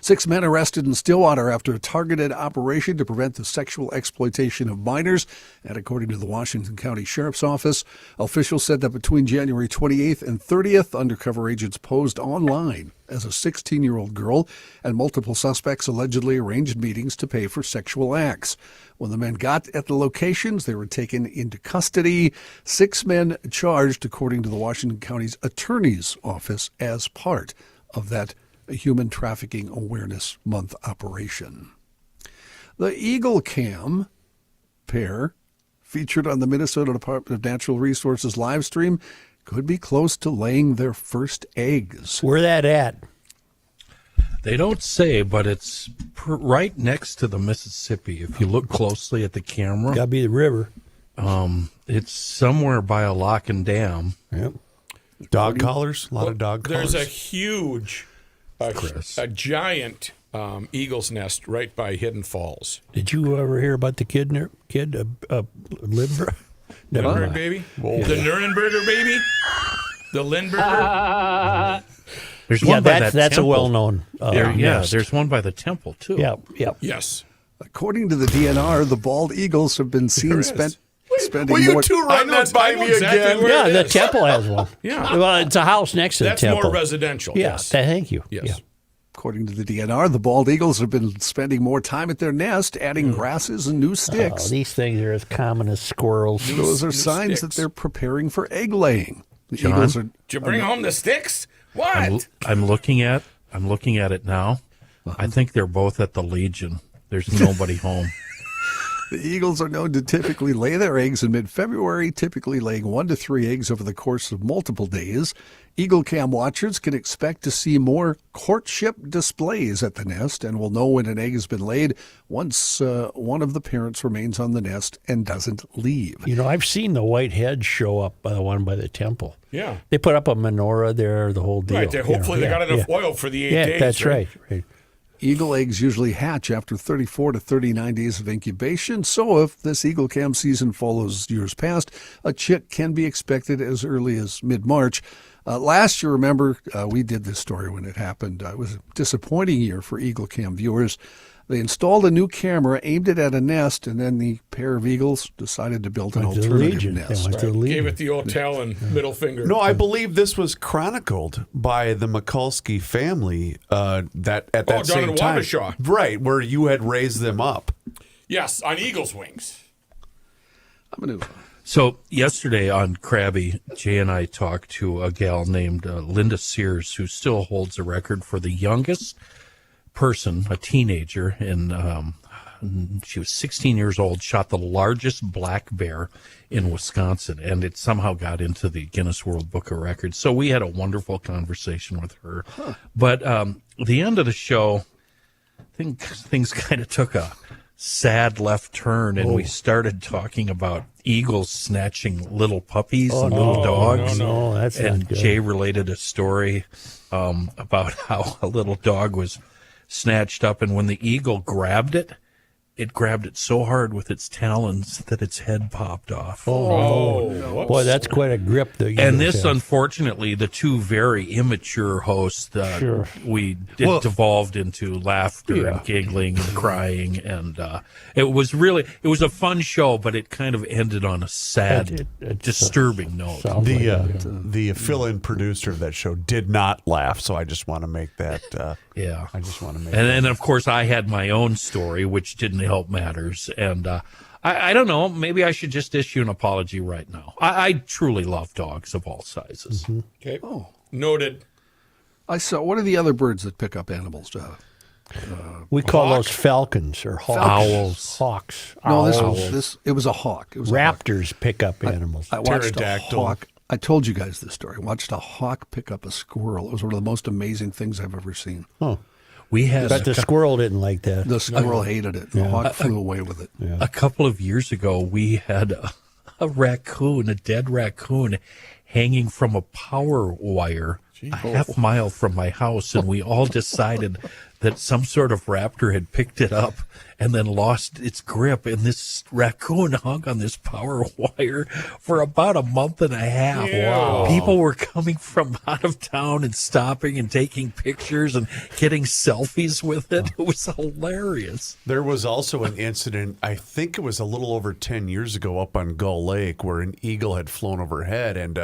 6 men arrested in Stillwater after a targeted operation to prevent the sexual exploitation of minors. And according to the Washington County Sheriff's Office, officials said that between January 28th and 30th, undercover agents posed online as a 16-year-old girl, and multiple suspects allegedly arranged meetings to pay for sexual acts. When the men got at the locations, they were taken into custody. 6 men charged, according to the Washington County's Attorney's Office, as part of that Human Trafficking Awareness Month operation. The Eagle Cam pair, featured on the Minnesota Department of Natural Resources live stream, could be close to laying their first eggs. Where that at? They don't say, but it's right next to the Mississippi. If you look closely at the camera, Got to be the river. it's somewhere by a lock and dam. Yep. Dog collars? A lot of dog collars. There's a huge, a giant eagle's nest right by Hidden Falls. Did you ever hear about the kid? Lindbergh? Nuremberg baby? The Nuremberger baby? The Lindberger? There's Yeah, one by that that's a temple. well-known. nest. There's one by the temple too. Yep. Yes. According to the DNR, the bald eagles have been seen is. spending Will you more. two run that by me exactly again? where Yeah, it the is. temple has one. Yeah. Well, it's a house next to That's the temple. more residential. Yeah, Yes. thank you. Yes. Yeah. According to the DNR, the bald eagles have been spending more time at their nest, adding grasses and new Oh, sticks. these things are as common as squirrels. Those are new signs sticks. that they're preparing for egg laying. The John? eagles are. Did you bring home the sticks? What? I'm looking at it now. I think they're both at the Legion. There's nobody home. The eagles are known to typically lay their eggs in mid-February, typically laying 1 to 3 eggs over the course of multiple days. Eagle Cam watchers can expect to see more courtship displays at the nest and will know when an egg has been laid once one of the parents remains on the nest and doesn't leave. You know, I've seen the white heads show up by the one by the temple. Yeah. They put up a menorah there, the whole deal. Right. Hopefully they got enough oil for the 8 Yeah, days. that's right. Eagle eggs usually hatch after 34 to 39 days of incubation, so if this Eagle Cam season follows years past, a chick can be expected as early as mid-March. Last year, remember, we did this story when it happened. It was a disappointing year for Eagle Cam viewers. They installed a new camera, aimed it at a nest, and then the pair of eagles decided to build an Went to the alternative Legion. They nest. went to the Legion. Gave it the old towel and middle finger. No, I believe this was chronicled by the Mikulski family that at that down same in time. Wabasha. Right, where you had raised them up. Yes, on eagle's wings. I'm going to. So yesterday on Krabby, Jay and I talked to a gal named Linda Sears, who still holds a record for the youngest person, a teenager, and she was 16 years old, shot the largest black bear in Wisconsin, and it somehow got into the Guinness World Book of Records. So we had a wonderful conversation with her. But the end of the show, I think things kind of took a sad left turn, and we started talking about eagles snatching little puppies and little dogs. No, that's not And good. Jay related a story about how a little dog was snatched up, and when the eagle grabbed it grabbed it so hard with its talons that its head popped off. Oh, Boy, that's quite a grip. And this, unfortunately, the two very immature hosts, Sure. we devolved into laughter and giggling and crying, and it was a fun show, but it kind of ended on a sad, disturbing note. The fill-in producer of that show did not laugh, so I just want to make that. Yeah, I just want to make. And then, of course, I had my own story, which didn't help matters. And I don't know, maybe I should just issue an apology right now. I truly love dogs of all sizes. Mm-hmm. Okay. Noted. I saw. What are the other birds that pick up animals? We call those falcons or hawks. Owls. Hawks. No, Owls. it was a hawk. It was a hawk. Raptors pick up animals. I watched a Pterodactyl. hawk. I told you guys this story. I watched a hawk pick up a squirrel. It was one of the most amazing things I've ever seen. We had But the squirrel didn't like that. The squirrel hated it. The hawk flew away with it. a couple of years ago, we had a raccoon, a dead raccoon, hanging from a power wire a half mile from my house, and we all decided that some sort of raptor had picked it up and then lost its grip. And this raccoon hung on this power wire for about a month and a half. Wow. People were coming from out of town and stopping and taking pictures and getting selfies with it. It was hilarious. There was also an incident, I think it was a little over 10 years ago up on Gull Lake, where an eagle had flown overhead, and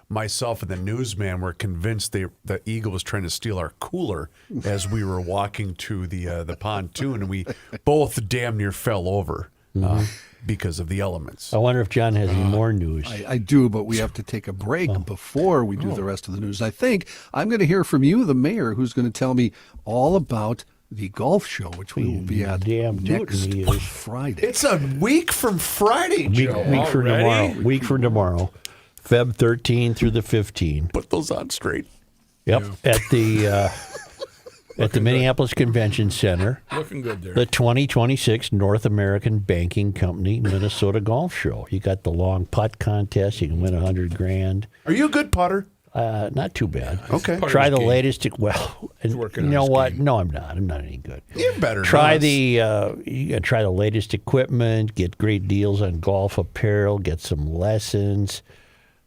myself and the newsman were convinced the eagle was trying to steal our cooler as we were walking to the pontoon, and we both damn near fell over because of the elements. I wonder if John has any more news. I do, but we have to take a break before we do the rest of the news. I think I'm going to hear from you, the mayor, who's going to tell me all about the golf show, which we will be at next Friday. It's a week from Friday, Joe. Week from tomorrow, Feb 13 through the 15. Put those on straight. Yep, at the Minneapolis Convention Center. Looking good there. The 2026 North American Banking Company Minnesota Golf Show. You got the long putt contest. You can win $100,000. Are you a good putter? Not too bad. Okay. Part of Try his the game. latest. working You on know his what? game. No, I'm not. I'm not any good. You're better Try than us. you gotta try the latest equipment, get great deals on golf apparel, get some lessons.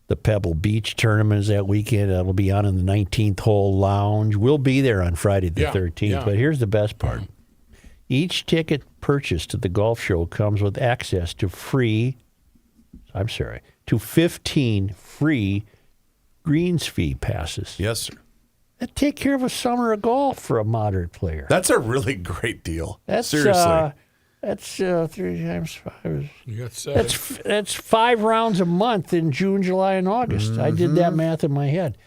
The Pebble Beach tournament is that weekend. That'll be on in the 19th hole lounge. We'll be there on Friday the 13th. yeah. But here's the best part. Each ticket purchased to the golf show comes with access to 15 free greens fee passes. Yes, sir. That take care of a summer of golf for a moderate player. That's a really great deal. That's Seriously. That's 3 times 5. You got 7. That's 5 rounds a month in June, July, and August. I did that math in my head.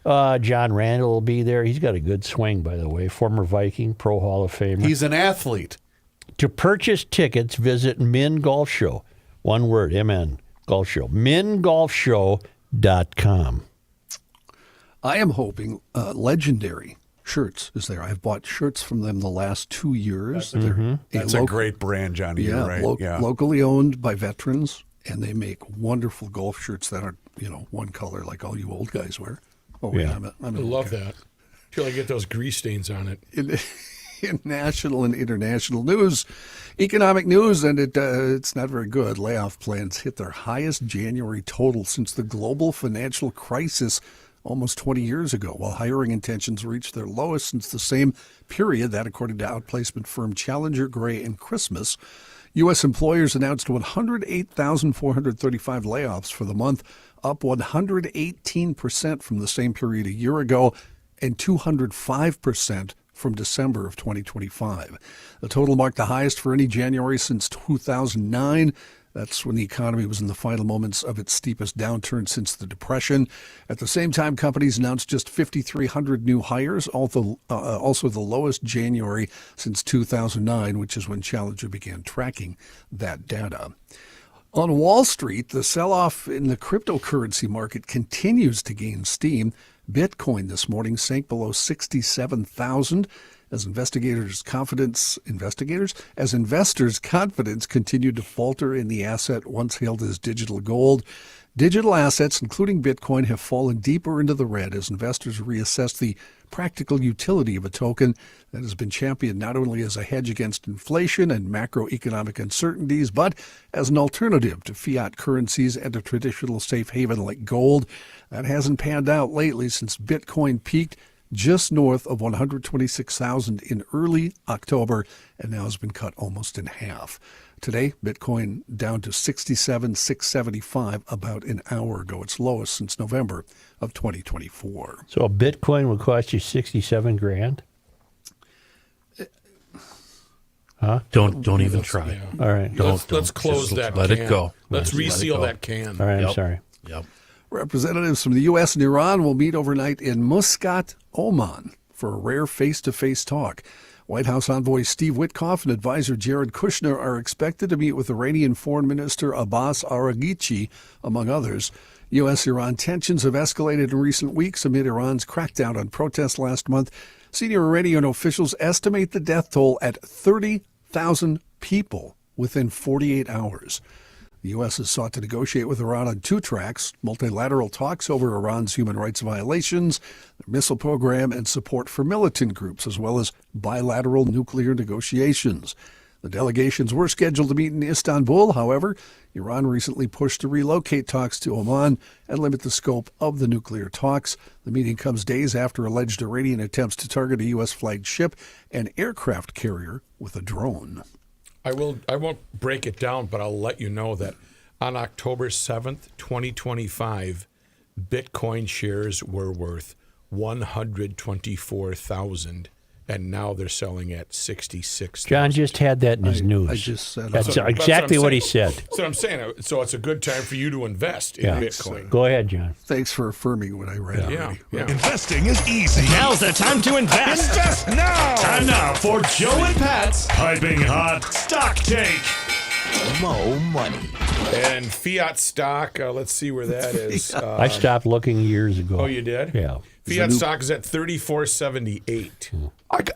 John Randall will be there. He's got a good swing, by the way. Former Viking, Pro Hall of Famer. He's an athlete. To purchase tickets, visit Min Golf Show. One word, MN Golf Show. MinGolfShow.com. I am hoping Legendary Shirts is there. I've bought shirts from them the last 2 years. That's a great brand, Johnny. You're right. Locally owned by veterans, and they make wonderful golf shirts that are, one color like all you old guys wear. Oh, Yeah. I'm I love that. Till I get those grease stains on it. In national and international news, economic news, and it's not very good. Layoff plans hit their highest January total since the global financial crisis almost 20 years ago, while hiring intentions reached their lowest since the same period. That, according to outplacement firm Challenger, Gray & Christmas. U.S. employers announced 108,435 layoffs for the month, up 118% from the same period a year ago and 205% from December of 2025. The total marked the highest for any January since 2009. That's when the economy was in the final moments of its steepest downturn since the Depression. At the same time, companies announced just 5,300 new hires, also the lowest January since 2009, which is when Challenger began tracking that data. On Wall Street, the sell-off in the cryptocurrency market continues to gain steam. Bitcoin this morning sank below 67,000 as investors' confidence continued to falter in the asset once hailed as digital gold. Digital assets, including Bitcoin, have fallen deeper into the red as investors reassess the practical utility of a token that has been championed not only as a hedge against inflation and macroeconomic uncertainties, but as an alternative to fiat currencies and a traditional safe haven like gold. That hasn't panned out lately since Bitcoin peaked just north of 126,000 in early October and now has been cut almost in half. Today, Bitcoin down to 67,675 about an hour ago, its lowest since November of 2024. So a Bitcoin would cost you $67,000? Huh? Don't even try. Yeah. All right. Let's close that let can. it go. Let's Let it reseal go. that can. All right, I'm Yep. sorry. Yep. Representatives from the U.S. and Iran will meet overnight in Muscat, Oman, for a rare face-to-face talk. White House envoy Steve Witkoff and advisor Jared Kushner are expected to meet with Iranian Foreign Minister Abbas Araghchi, among others. U.S.-Iran tensions have escalated in recent weeks amid Iran's crackdown on protests last month. Senior Iranian officials estimate the death toll at 30,000 people within 48 hours. The U.S. has sought to negotiate with Iran on 2 tracks: multilateral talks over Iran's human rights violations, the missile program, and support for militant groups, as well as bilateral nuclear negotiations. The delegations were scheduled to meet in Istanbul. However, Iran recently pushed to relocate talks to Oman and limit the scope of the nuclear talks. The meeting comes days after alleged Iranian attempts to target a U.S. flagged ship and aircraft carrier with a drone. I won't break it down, but I'll let you know that on October 7th, 2025, Bitcoin shares were worth 124,000, and now they're selling at 66. John just had that in his news. I just said That's that. exactly what he saying. said. That's what I'm saying. So it's a good time for you to invest in Yeah. Bitcoin. Go ahead, John. Thanks for affirming what I read Yeah, already. yeah. Investing is easy. Now's the time to invest. Invest now. Time now for Joe and Pat's Piping hot stock take. Mo Money. And fiat stock, let's see where that is. I stopped looking years ago. Oh, you did? Yeah, Fiat stock is at 34.78.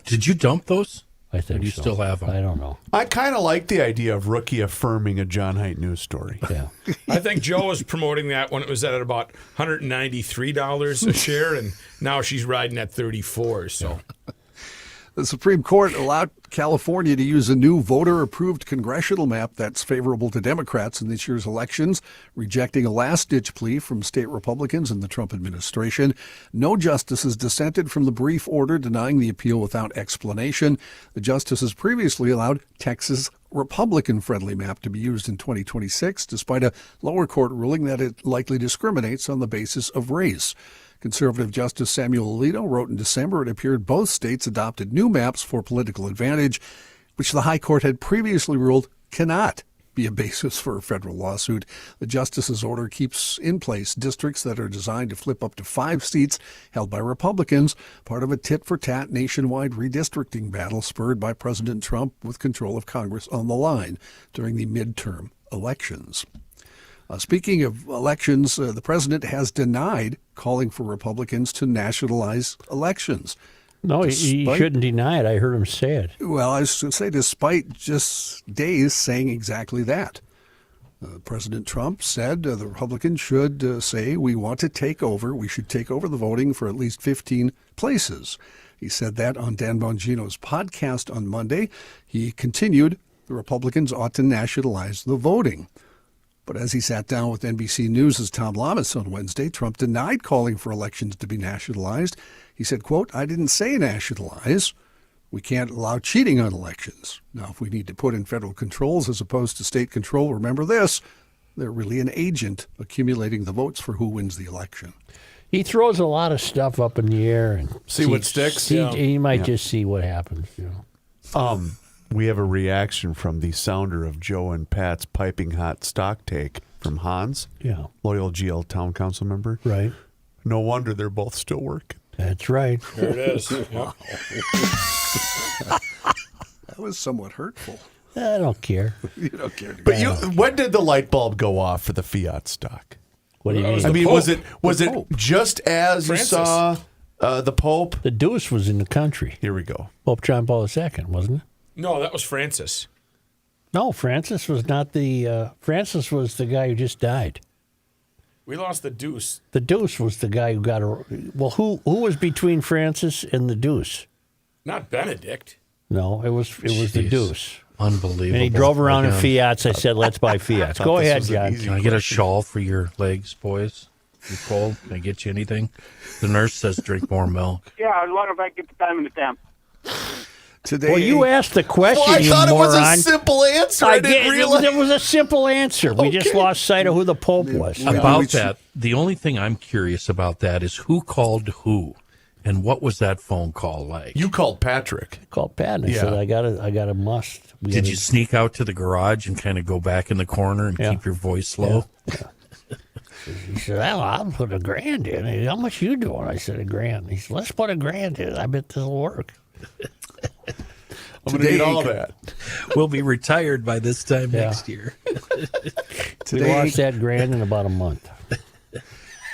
Did you dump those? I think Or do you so. still have them? I don't know. I kind of like the idea of Rookie affirming a John Haidt news story. Yeah. I think Joe was promoting that when it was at about $193 a share, and now she's riding at 34. So The Supreme Court allowed California to use a new voter-approved congressional map that's favorable to Democrats in this year's elections, rejecting a last-ditch plea from state Republicans in the Trump administration. No justices dissented from the brief order denying the appeal without explanation. The justices previously allowed Texas' Republican-friendly map to be used in 2026, despite a lower court ruling that it likely discriminates on the basis of race. Conservative Justice Samuel Alito wrote in December it appeared both states adopted new maps for political advantage, which the High Court had previously ruled cannot be a basis for a federal lawsuit. The justice's order keeps in place districts that are designed to flip up to 5 seats held by Republicans, part of a tit-for-tat nationwide redistricting battle spurred by President Trump with control of Congress on the line during the midterm elections. Speaking of elections, the president has denied calling for Republicans to nationalize elections. No, he shouldn't deny it. I heard him say it. Well, I was going to say, despite just days saying exactly that. President Trump said the Republicans should say we should take over the voting for at least 15 places. He said that on Dan Bongino's podcast on Monday. He continued, the Republicans ought to nationalize the voting. But as he sat down with NBC News' Tom Lamas on Wednesday, Trump denied calling for elections to be nationalized. He said, quote, I didn't say nationalize. We can't allow cheating on elections. Now, if we need to put in federal controls as opposed to state control, remember this, they're really an agent accumulating the votes for who wins the election. He throws a lot of stuff up in the air and See what sticks? He might just see what happens. You know. We have a reaction from the sounder of Joe and Pat's Piping Hot stock take from Hans, Yeah. loyal GL town council member. Right. No wonder they're both still working. That's right. there it is. Yep. That was somewhat hurtful. I don't care. You don't care. Do But you? when did the light bulb go off for the Fiat stock? What do you mean? I mean, Pope. was it Pope. just as Francis. you saw the Pope? The deuce was in the country. Here we go. Pope John Paul II, wasn't it? No, that was Francis. No, Francis was not the. Francis was the guy who just died. We lost the deuce. The deuce was the guy who got a. Well, who was between Francis and the deuce? Not Benedict. No, it was the deuce. Unbelievable. And he drove around in Again. Fiats. I said, "Let's buy Fiats." Go this ahead, was an John. easy Can I get a shawl for your legs, boys? You cold? Can I get you anything? The nurse says drink more milk. Yeah, as long as I get the time and the temp. Today, Well, you asked the question, Well, I you thought moron. it was a simple answer. I didn't realize. It was a simple answer. We just lost sight of who the Pope was. Yeah. About which- that, the only thing I'm curious about that is who called who, and what was that phone call like? You called Patrick. Called Pat and I said, Yeah. I got a must. We Did gotta- you sneak out to the garage and kind of go back in the corner and Yeah. keep your voice low? He said, well, I'll put $1,000 in. He said, how much you doing? I said, $1,000. He said, let's put $1,000 in. I bet this will work. I'm going to need all that. We'll be retired by this time Yeah. next year. We lost that $1,000 in about a month.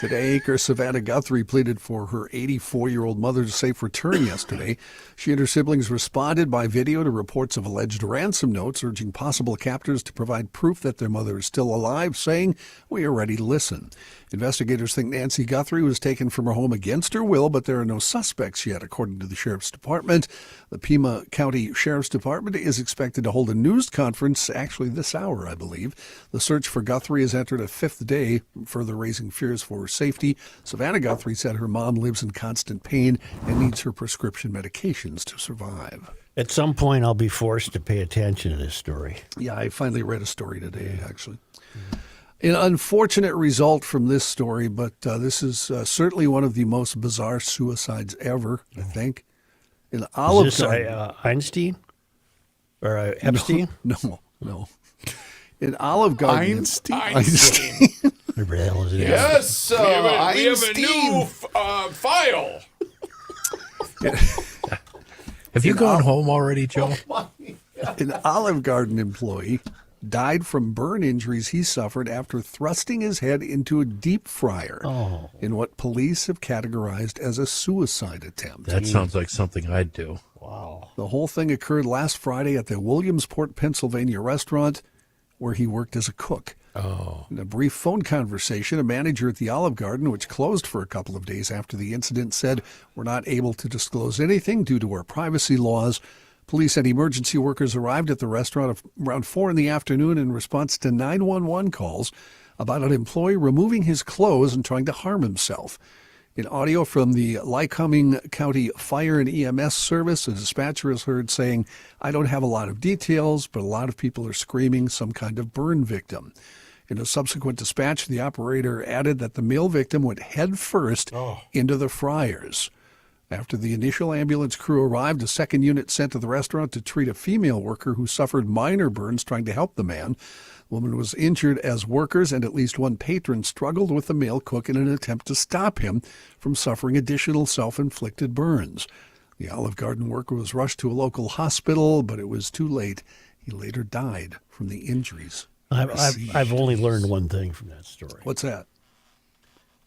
Today, acre Savannah Guthrie pleaded for her 84-year-old mother's safe return yesterday. She and her siblings responded by video to reports of alleged ransom notes, urging possible captors to provide proof that their mother is still alive, saying, "We are ready to listen." Investigators think Nancy Guthrie was taken from her home against her will, but there are no suspects yet, according to the Sheriff's Department. The Pima County Sheriff's Department is expected to hold a news conference, actually this hour, I believe. The search for Guthrie has entered a fifth day, further raising fears for her safety. Savannah Guthrie said her mom lives in constant pain and needs her prescription medications to survive. At some point, I'll be forced to pay attention to this story. Yeah, I finally read a story today, actually. An unfortunate result from this story, but this is certainly one of the most bizarre suicides ever, I think. In Olive Is this Garden. Einstein? Or Epstein? No. In Olive Garden. Einstein. Whatever the hell is it? Yes, We have a new file. Have you gone home already, Joe? An Olive Garden employee died from burn injuries he suffered after thrusting his head into a deep fryer in what police have categorized as a suicide attempt. That sounds like something I'd do. The whole thing occurred last Friday at the Williamsport, Pennsylvania restaurant where he worked as a cook. In a brief phone conversation, a manager at the Olive Garden, which closed for a couple of days after the incident, said, "We're not able to disclose anything due to our privacy laws." Police and emergency workers arrived at the restaurant around 4 in the afternoon in response to 911 calls about an employee removing his clothes and trying to harm himself. In audio from the Lycoming County Fire and EMS service, a dispatcher is heard saying, "I don't have a lot of details, but a lot of people are screaming some kind of burn victim." In a subsequent dispatch, the operator added that the male victim went head first into the fryers. After the initial ambulance crew arrived, a second unit sent to the restaurant to treat a female worker who suffered minor burns trying to help the man. The woman was injured as workers and at least one patron struggled with the male cook in an attempt to stop him from suffering additional self-inflicted burns. The Olive Garden worker was rushed to a local hospital, but it was too late. He later died from the injuries. I've only learned one thing from that story. What's that?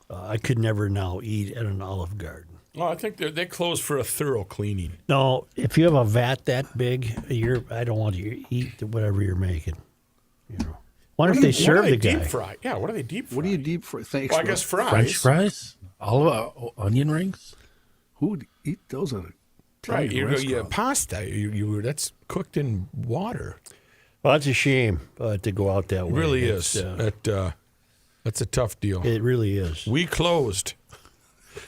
I could never now eat at an Olive Garden. Well, I think they close for a thorough cleaning. No, if you have a vat that big, I don't want you to eat whatever you're making. You know, wonder if they serve the guy. Deep fry? Yeah, what are they deep fry? What do you deep fry? Thanks. Well, I Rob. guess fries. French fries? Onion rings? Who would eat those at a Right, Italian restaurant? pasta. That's cooked in water. Well, it's a shame to go out that It way. really It's, is. That's a tough deal. It really is. We closed.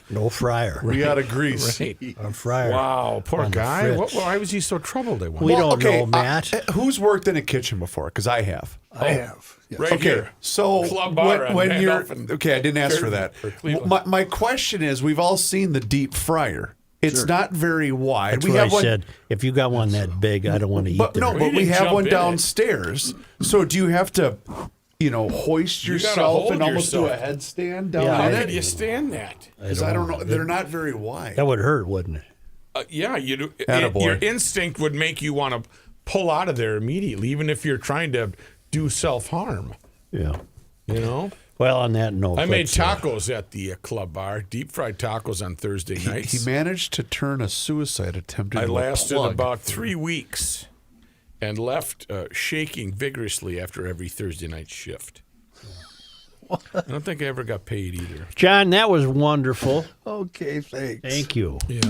No fryer. We out of grease. Right. A fryer. Wow, poor on the guy. fritz. Why was he so troubled? I wonder. We don't know, Matt. Who's worked in a kitchen before? Because I have. I have. Yes. Right Okay, here. so Club bar on when you're Randolph and okay, I didn't ask for that. or Cleveland. My question is, we've all seen the deep fryer. It's not very wide. That's we what have I one, said. If you got one that big, I don't want to eat but there. no, but we didn't have jump one in it. downstairs. So do you have to, hoist You gotta yourself hold and almost do a yourself. headstand down Yeah, How in did it? you stand that? Because I don't know. They're not very wide. That would hurt, wouldn't it? Yeah, you do. Attaboy. Your instinct would make you want to pull out of there immediately, even if you're trying to do self-harm. Yeah. You know? Well, on that note, I made let's, tacos at the club bar, deep fried tacos on Thursday nights. He managed to turn a suicide attempt into I lasted a plug. about 3 weeks and left shaking vigorously after every Thursday night shift. I don't think I ever got paid either. John, that was wonderful. Okay, thanks. Thank you. Yeah.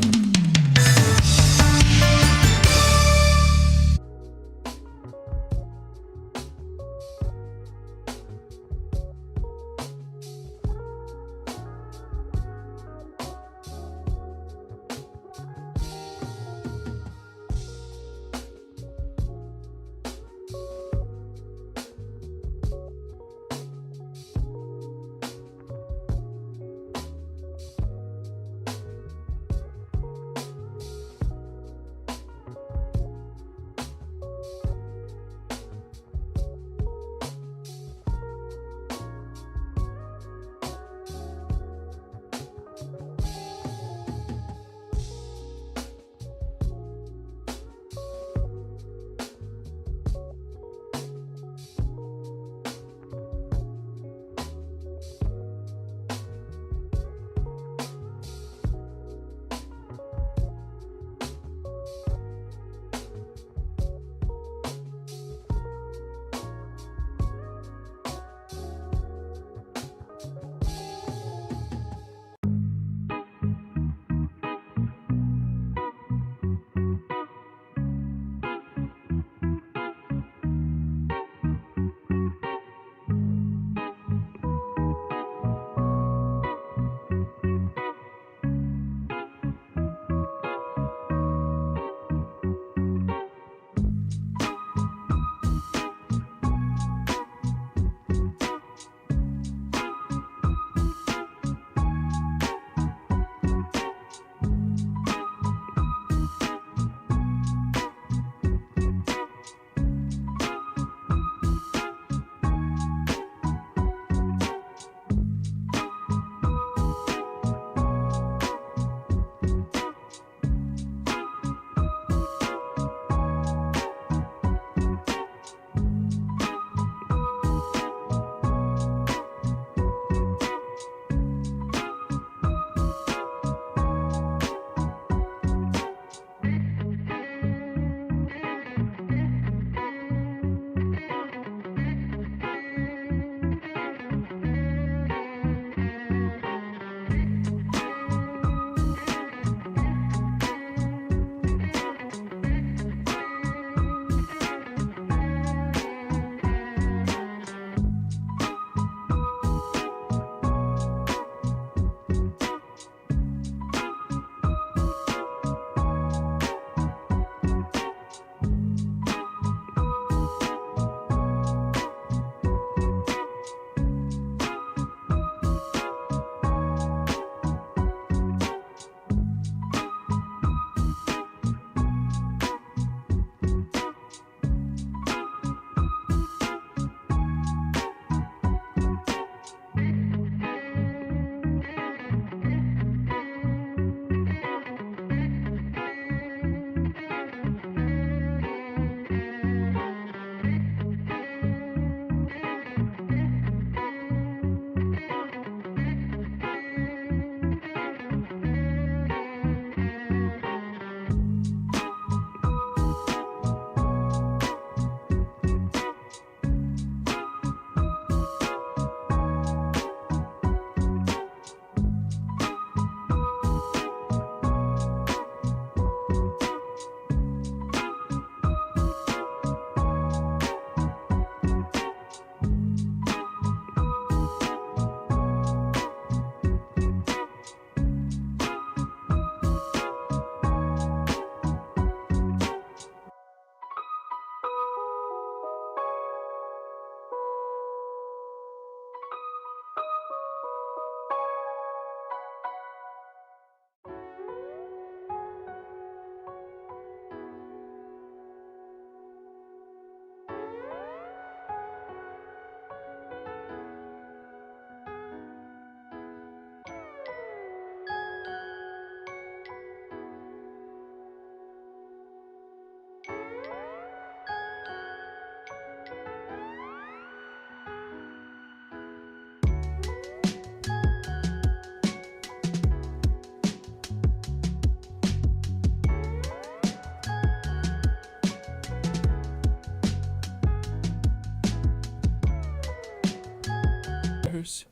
Cheers.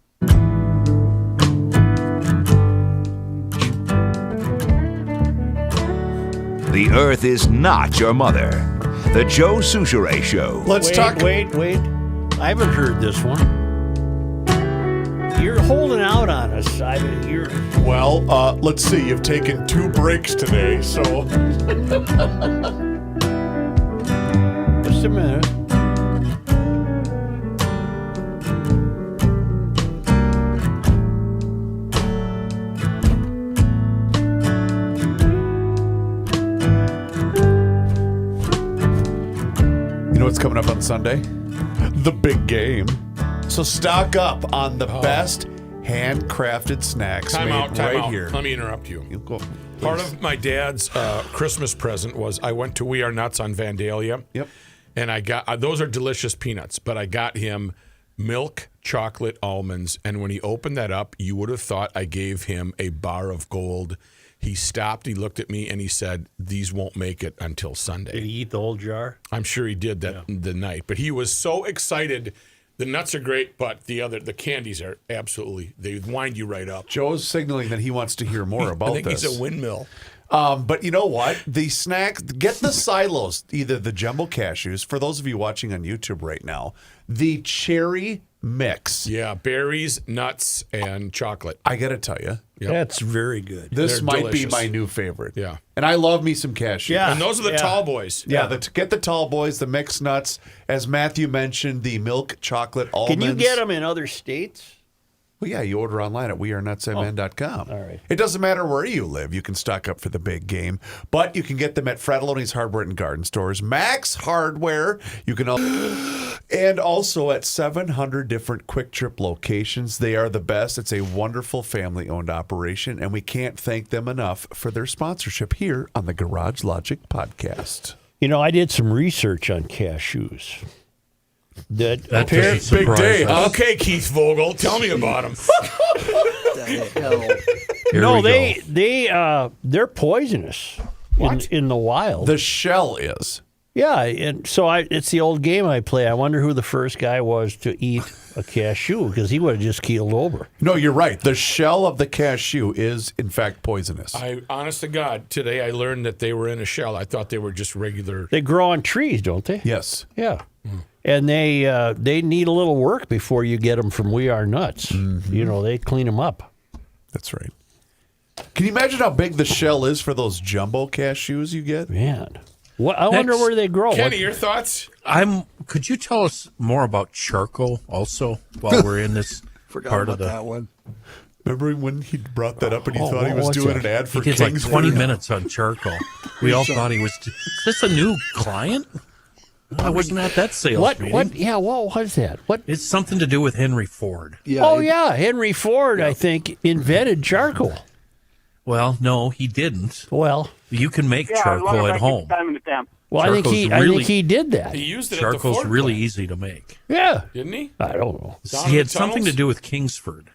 The earth is not your mother. The Joe Souchere Show. Let's talk. Wait. I haven't heard this one. You're holding out on us. You're. Well, let's see. You've taken 2 breaks today, so Just a minute. you know what's coming up on Sunday? The big game. So stock up on the best handcrafted snacks Time made out. here. Let me interrupt you. You go, Part please. of my dad's Christmas present was I went to We Are Nuts on Vandalia. Yep. And I got those are delicious peanuts, but I got him milk chocolate almonds. And when he opened that up, you would have thought I gave him a bar of gold. He stopped, he looked at me, and he said, "These won't make it until Did Sunday." he eat the whole jar? I'm sure he did that the night. But he was so excited. The nuts are great, but the candies are absolutely, they wind you right up. Joe's signaling that he wants to hear more about I think this. he's a windmill. But you know what? The snacks, get the silos, either the jumbo cashews, for those of you watching on YouTube right now, the cherry mix. Yeah, berries, nuts, and chocolate. I got to tell you, Yep. That's very good. this They're might delicious. be my new favorite. Yeah. And I love me some cashews. Yeah. And those are the Yeah. tall boys. Yeah, get the tall boys, the mixed nuts. As Matthew mentioned, the milk chocolate almonds. Can you get them in other states? Well, yeah, you order online at wearenutsmn.com. all right. It doesn't matter where you live. You can stock up for the big game. But you can get them at Fratelloni's Hardware and Garden Stores, Max Hardware. You can and also at 700 different Quick Trip locations. They are the best. It's a wonderful family-owned operation, and we can't thank them enough for their sponsorship here on the Garage Logic podcast. You know, I did some research on cashews. That That appar- doesn't surprise day, us. huh? Okay, Keith Vogel, tell me about them. Here no, we go. they're poisonous in the wild. The shell is. Yeah, and so it's the old game I play. I wonder who the first guy was to eat a cashew because he would have just keeled over. No, you're right. The shell of the cashew is, in fact, poisonous. Honest to God, today I learned that they were in a shell. I thought they were just regular. They grow on trees, don't they? Yes. Yeah. And they need a little work before you get them from We Are Nuts. You know, they clean them up. That's right. Can you imagine how big the shell is for those jumbo cashews you get? Man. What, I wonder Next. where they grow. Kenny, your thoughts? Could you tell us more about charcoal also while we're in this Forgot part about of the? that one. Remember when he brought that up and he Oh, thought he was what's doing that? an ad for He did like Kingsford? 20 minutes on charcoal. We all thought he was. Is this a new client? I wasn't at that sales What? meeting. What? Yeah. What was that? What? It's something to do with Henry Ford. Yeah, Oh yeah, Henry Ford, I think, invented charcoal. Well, no, he didn't. Well, You can make Yeah, as long charcoal as I at get home. the time and the temp. I think Charcoal's I really- think he did that. He used it at Charcoal's the Ford really plant, easy to make. Yeah. didn't he? I don't know. Down in He had the something to tunnels? do with Kingsford.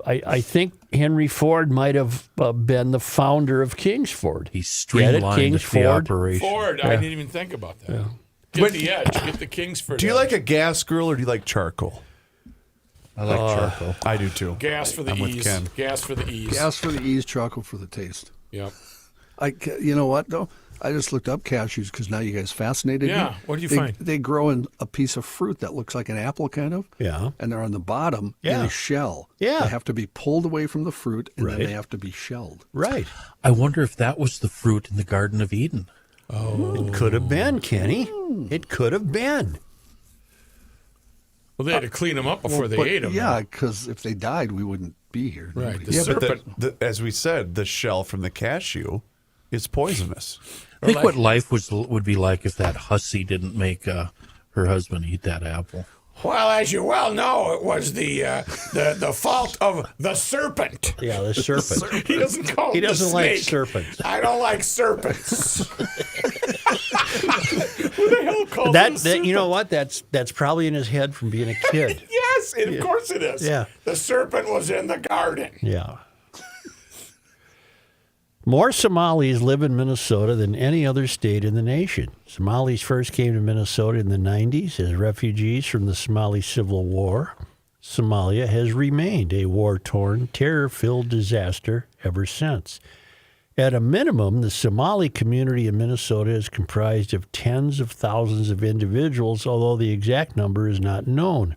I think Henry Ford might have been the founder of Kingsford. He streamlined Kingsford? the operation. Ford. I didn't even think about that. Get the edge. Get the Kingsford. Do you edge. like a gas grill or do you like charcoal? I like charcoal. I do too. gas for the I'm with ease? Ken. Gas for the ease. gas for the ease, charcoal for the taste. Yep. You know what though? I just looked up cashews because now you guys fascinated Yeah, me. what did you They- find? They grow in a piece of fruit that looks like an apple, kind of. Yeah. And they're on the bottom in Yeah. a shell. Yeah. They have to be pulled away from the fruit, and then Right. they have to be shelled. Right. I wonder if that was the fruit in the Garden of Eden. It could have been, Kenny. It could have been. Well, they had to clean them up before they But, ate them. Yeah, because if they died, we wouldn't be here. Right. Nobody- The Yeah, serpent. but as we said, the shell from the cashew is poisonous. Think like- what life would be like if that hussy didn't make her husband eat that apple. Well, as you well know, it was the fault of the serpent. Yeah, the serpent. He doesn't call He him the doesn't like snake. serpents. I don't like serpents. Who the hell calls him a That serpent? you know what? That's probably in his head from being a kid. Yes, of course it is. Yeah. The serpent was in the garden. Yeah. More Somalis live in Minnesota than any other state in the nation. Somalis first came to Minnesota in the 90s as refugees from the Somali Civil War. Somalia has remained a war-torn, terror-filled disaster ever since. At a minimum, the Somali community in Minnesota is comprised of tens of thousands of individuals, although the exact number is not known.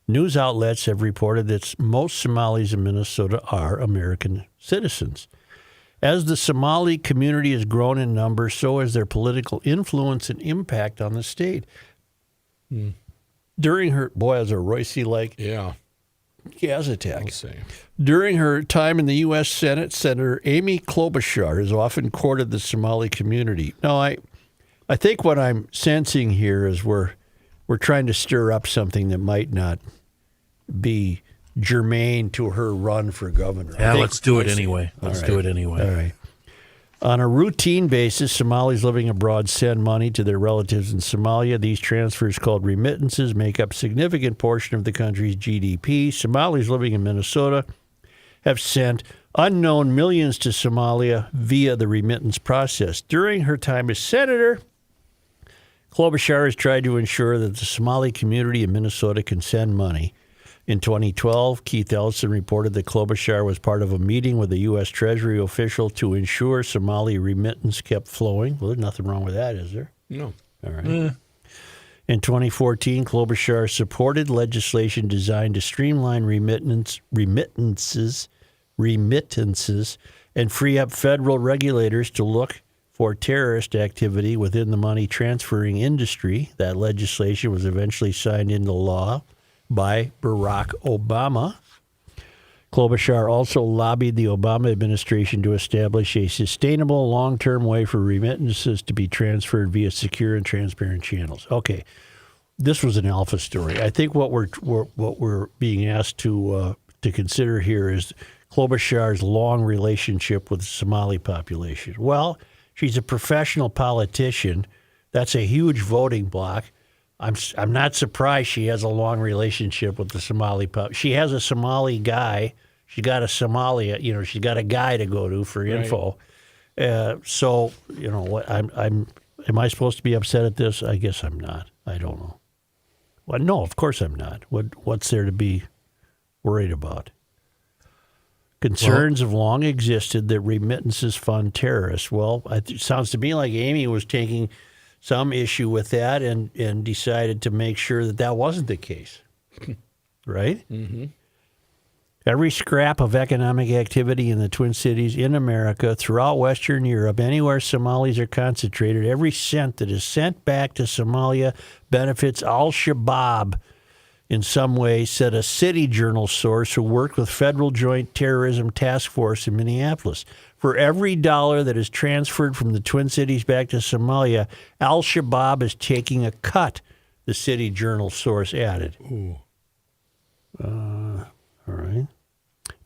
News outlets have reported that most Somalis in Minnesota are American citizens. As the Somali community has grown in numbers, so has their political influence and impact on the state. During her, boy, as a Royce-like Yeah. gas attack. I'll say. During her time in the U.S. Senate, Senator Amy Klobuchar has often courted the Somali community. Now, I think what I'm sensing here is we're trying to stir up something that might not be germane to her run for governor. Yeah, let's do it anyway. Let's do it anyway. All right. On a routine basis, Somalis living abroad send money to their relatives in Somalia. These transfers, called remittances, make up a significant portion of the country's GDP. Somalis living in Minnesota have sent unknown millions to Somalia via the remittance process. During her time as senator, Klobuchar has tried to ensure that the Somali community in Minnesota can send money. In 2012, Keith Ellison reported that Klobuchar was part of a meeting with a U.S. Treasury official to ensure Somali remittance kept flowing. Well, there's nothing wrong with that, is there? No. All right. In 2014, Klobuchar supported legislation designed to streamline remittances, and free up federal regulators to look for terrorist activity within the money transferring industry. That legislation was eventually signed into law by Barack Obama. Klobuchar also lobbied the Obama administration to establish a sustainable, long-term way for remittances to be transferred via secure and transparent channels. Okay, this was an alpha story. I think what we're being asked to consider here is Klobuchar's long relationship with the Somali population. Well, she's a professional politician. That's a huge voting bloc. I'm not surprised she has a long relationship with the Somali pop. She has a Somali guy. She got a Somalia. She's got a guy to go to for info. So what? Am I supposed to be upset at this? I guess I'm not. I don't know. Well, no, of course I'm not. What's there to be worried about? Concerns have long existed that remittances fund terrorists. Well, it sounds to me like Amy was taking some issue with that and decided to make sure that wasn't the case, right? Mm-hmm. Every scrap of economic activity in the Twin Cities, in America, throughout Western Europe, anywhere Somalis are concentrated, every cent that is sent back to Somalia benefits al-Shabaab in some way, said a City Journal source who worked with Federal Joint Terrorism Task Force in Minneapolis. For every dollar that is transferred from the Twin Cities back to Somalia, al-Shabaab is taking a cut, the City Journal source added. All right.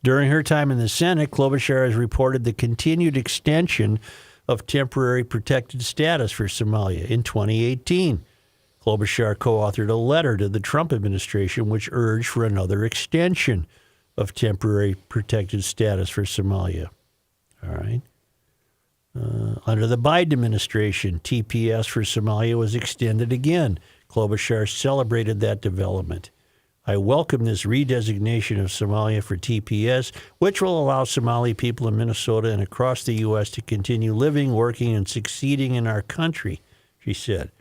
During her time in the Senate, Klobuchar has reported the continued extension of temporary protected status for Somalia. In 2018, Klobuchar co-authored a letter to the Trump administration which urged for another extension of temporary protected status for Somalia. All right. Under the Biden administration, TPS for Somalia was extended again. Klobuchar celebrated that development. I welcome this redesignation of Somalia for TPS, which will allow Somali people in Minnesota and across the U.S. to continue living, working, and succeeding in our country, she said.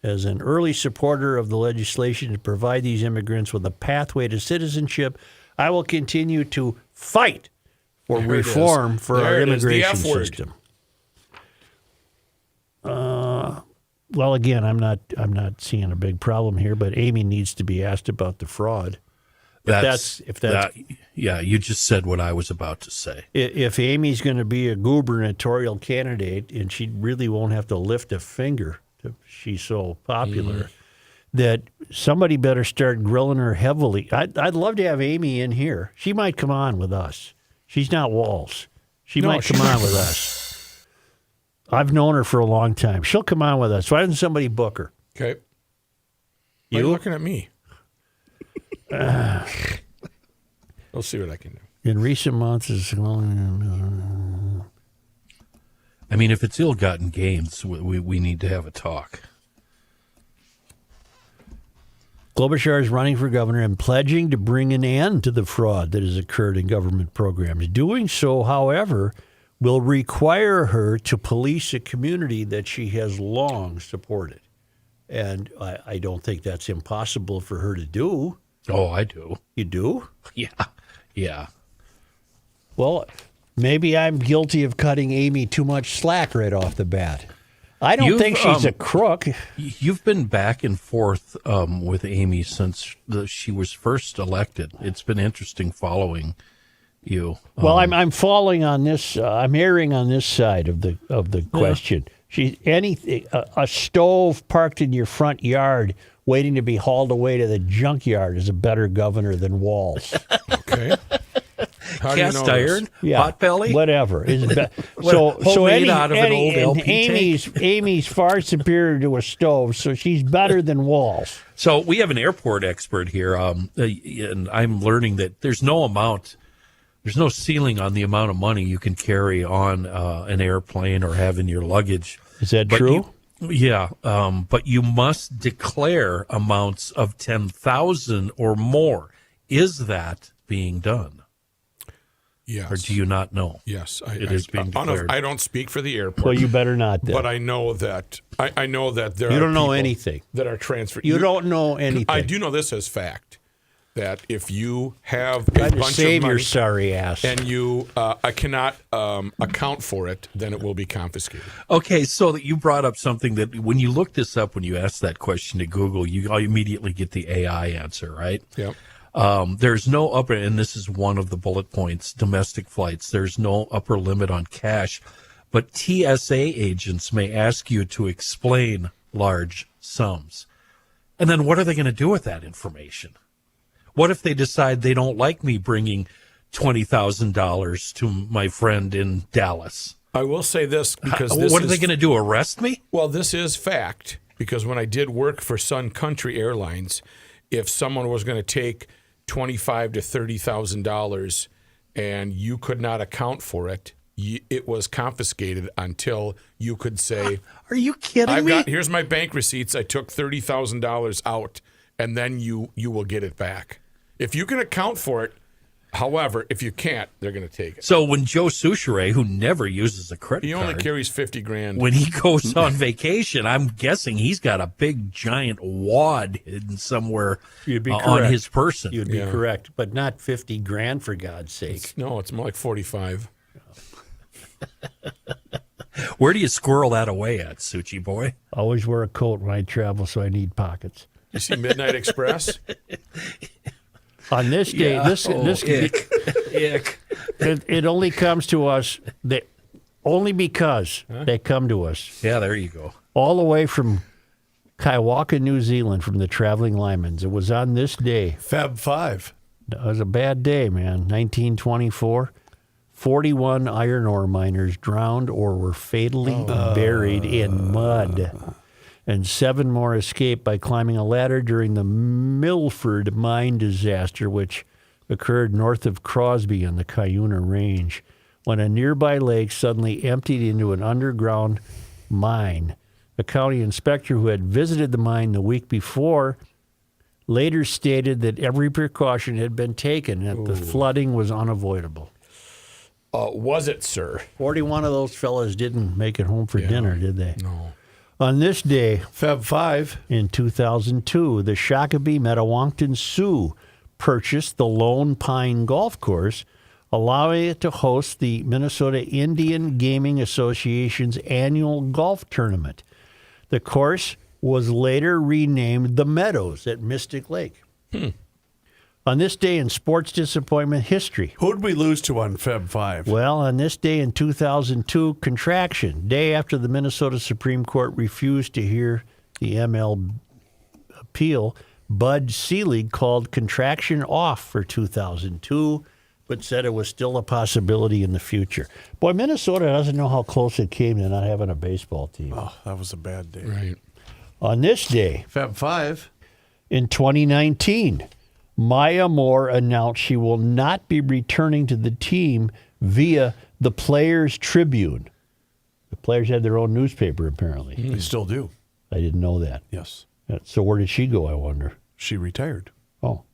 As an early supporter of the legislation to provide these immigrants with a pathway to citizenship, I will continue to fight for reform for our immigration system. Well, again, I'm not seeing a big problem here, but Amy needs to be asked about the fraud. Yeah, you just said what I was about to say. If Amy's going to be a gubernatorial candidate, and she really won't have to lift a finger, she's so popular, that somebody better start grilling her heavily. I'd love to have Amy in here. She might come on with us. She's not Walls. She might come on with us. I've known her for a long time. She'll come on with us. Why doesn't somebody book her? Okay. Why are you looking at me? We'll see what I can do. In recent months, I mean, if it's ill-gotten gains, we need to have a talk. Klobuchar is running for governor and pledging to bring an end to the fraud that has occurred in government programs. Doing so, however, will require her to police a community that she has long supported. And I don't think that's impossible for her to do. Oh, I do. You do? Yeah. Well, maybe I'm guilty of cutting Amy too much slack right off the bat. I don't think she's a crook. You've been back and forth with Amy since she was first elected. It's been interesting following you. Well, I'm falling on this. I'm erring on this side of the question. A stove parked in your front yard waiting to be hauled away to the junkyard is a better governor than Walz. Okay. How do you Cast know iron, this? pot belly, whatever. Homemade out of an old LP tank. Amy's far superior to a stove, so she's better than Walz. So we have an airport expert here, and I'm learning that there's no ceiling on the amount of money you can carry on an airplane or have in your luggage. Is that true? But you must declare amounts of 10,000 or more. Is that being done? Yes. Or do you not know? Yes, it is being declared. I don't speak for the airport. Well, you better not. Then. But I know that I know that there. You are don't know people anything that are transferred. You don't know anything. I do know this as fact. That if you have Try a to bunch save of money your sorry ass, and you I cannot account for it, then it will be confiscated. Okay, so that you brought up something that when you look this up, when you ask that question to Google, you immediately get the AI answer, right? Yep. There's no upper, and this is one of the bullet points, domestic flights. There's no upper limit on cash, but TSA agents may ask you to explain large sums. And then what are they going to do with that information? What if they decide they don't like me bringing $20,000 to my friend in Dallas? I will say this because what are they going to do? Arrest me? Well, this is fact because when I did work for Sun Country Airlines, if someone was going to take $25,000 to $30,000 and you could not account for it, it was confiscated until you could say, "Are you kidding me? Here's my bank receipts. I took $30,000 out, and then you will get it back." If you can account for it, however, if you can't, they're going to take it. So when Joe Souchere, who never uses a credit He card, only carries $50,000. when he goes on vacation, I'm guessing he's got a big giant wad hidden somewhere on his person. You'd be correct, but not $50,000 for God's sake. No, it's more like 45. Where do you squirrel that away at, Suchi boy? Always wear a coat when I travel, so I need pockets. You see Midnight Express? On this day, Ick. it only comes to us only because they come to us Yeah, there you go. all the way from Kaiwaka, New Zealand, from the Traveling Lymans. It was on this day. Feb 5. It was a bad day, man. 1924. 41 iron ore miners drowned or were fatally buried in mud. And 7 more escaped by climbing a ladder during the Milford mine disaster, which occurred north of Crosby on the Cuyuna Range, when a nearby lake suddenly emptied into an underground mine. A county inspector who had visited the mine the week before later stated that every precaution had been taken and that the flooding was unavoidable. Was it, sir? 41 of those fellas didn't make it home for dinner, did they? No. On this day, Feb 5. in 2002, the Shakopee Metawankton Sioux purchased the Lone Pine Golf Course, allowing it to host the Minnesota Indian Gaming Association's annual golf tournament. The course was later renamed The Meadows at Mystic Lake. On this day in sports disappointment history, Who'd we lose to on Feb 5? well, on this day in 2002, contraction, day after the Minnesota Supreme Court refused to hear the ML appeal, Bud Selig called contraction off for 2002, but said it was still a possibility in the future. Boy, Minnesota doesn't know how close it came to not having a baseball team. Oh, that was a bad day. Right. On this day Feb 5. in 2019, Maya Moore announced she will not be returning to the team via the Players Tribune. The Players had their own newspaper, apparently. They still do. I didn't know that. Yes. So where did she go, I wonder? she retired. Oh.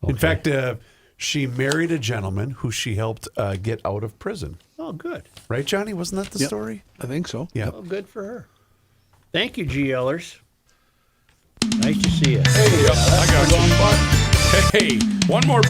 In fact, she married a gentleman who she helped get out of prison. Oh, good. Right, Johnny? Wasn't that the Yep. story? I think so. Yeah. Oh, good for her. Thank you, GLers. Nice to see you. I got you. Hey, one more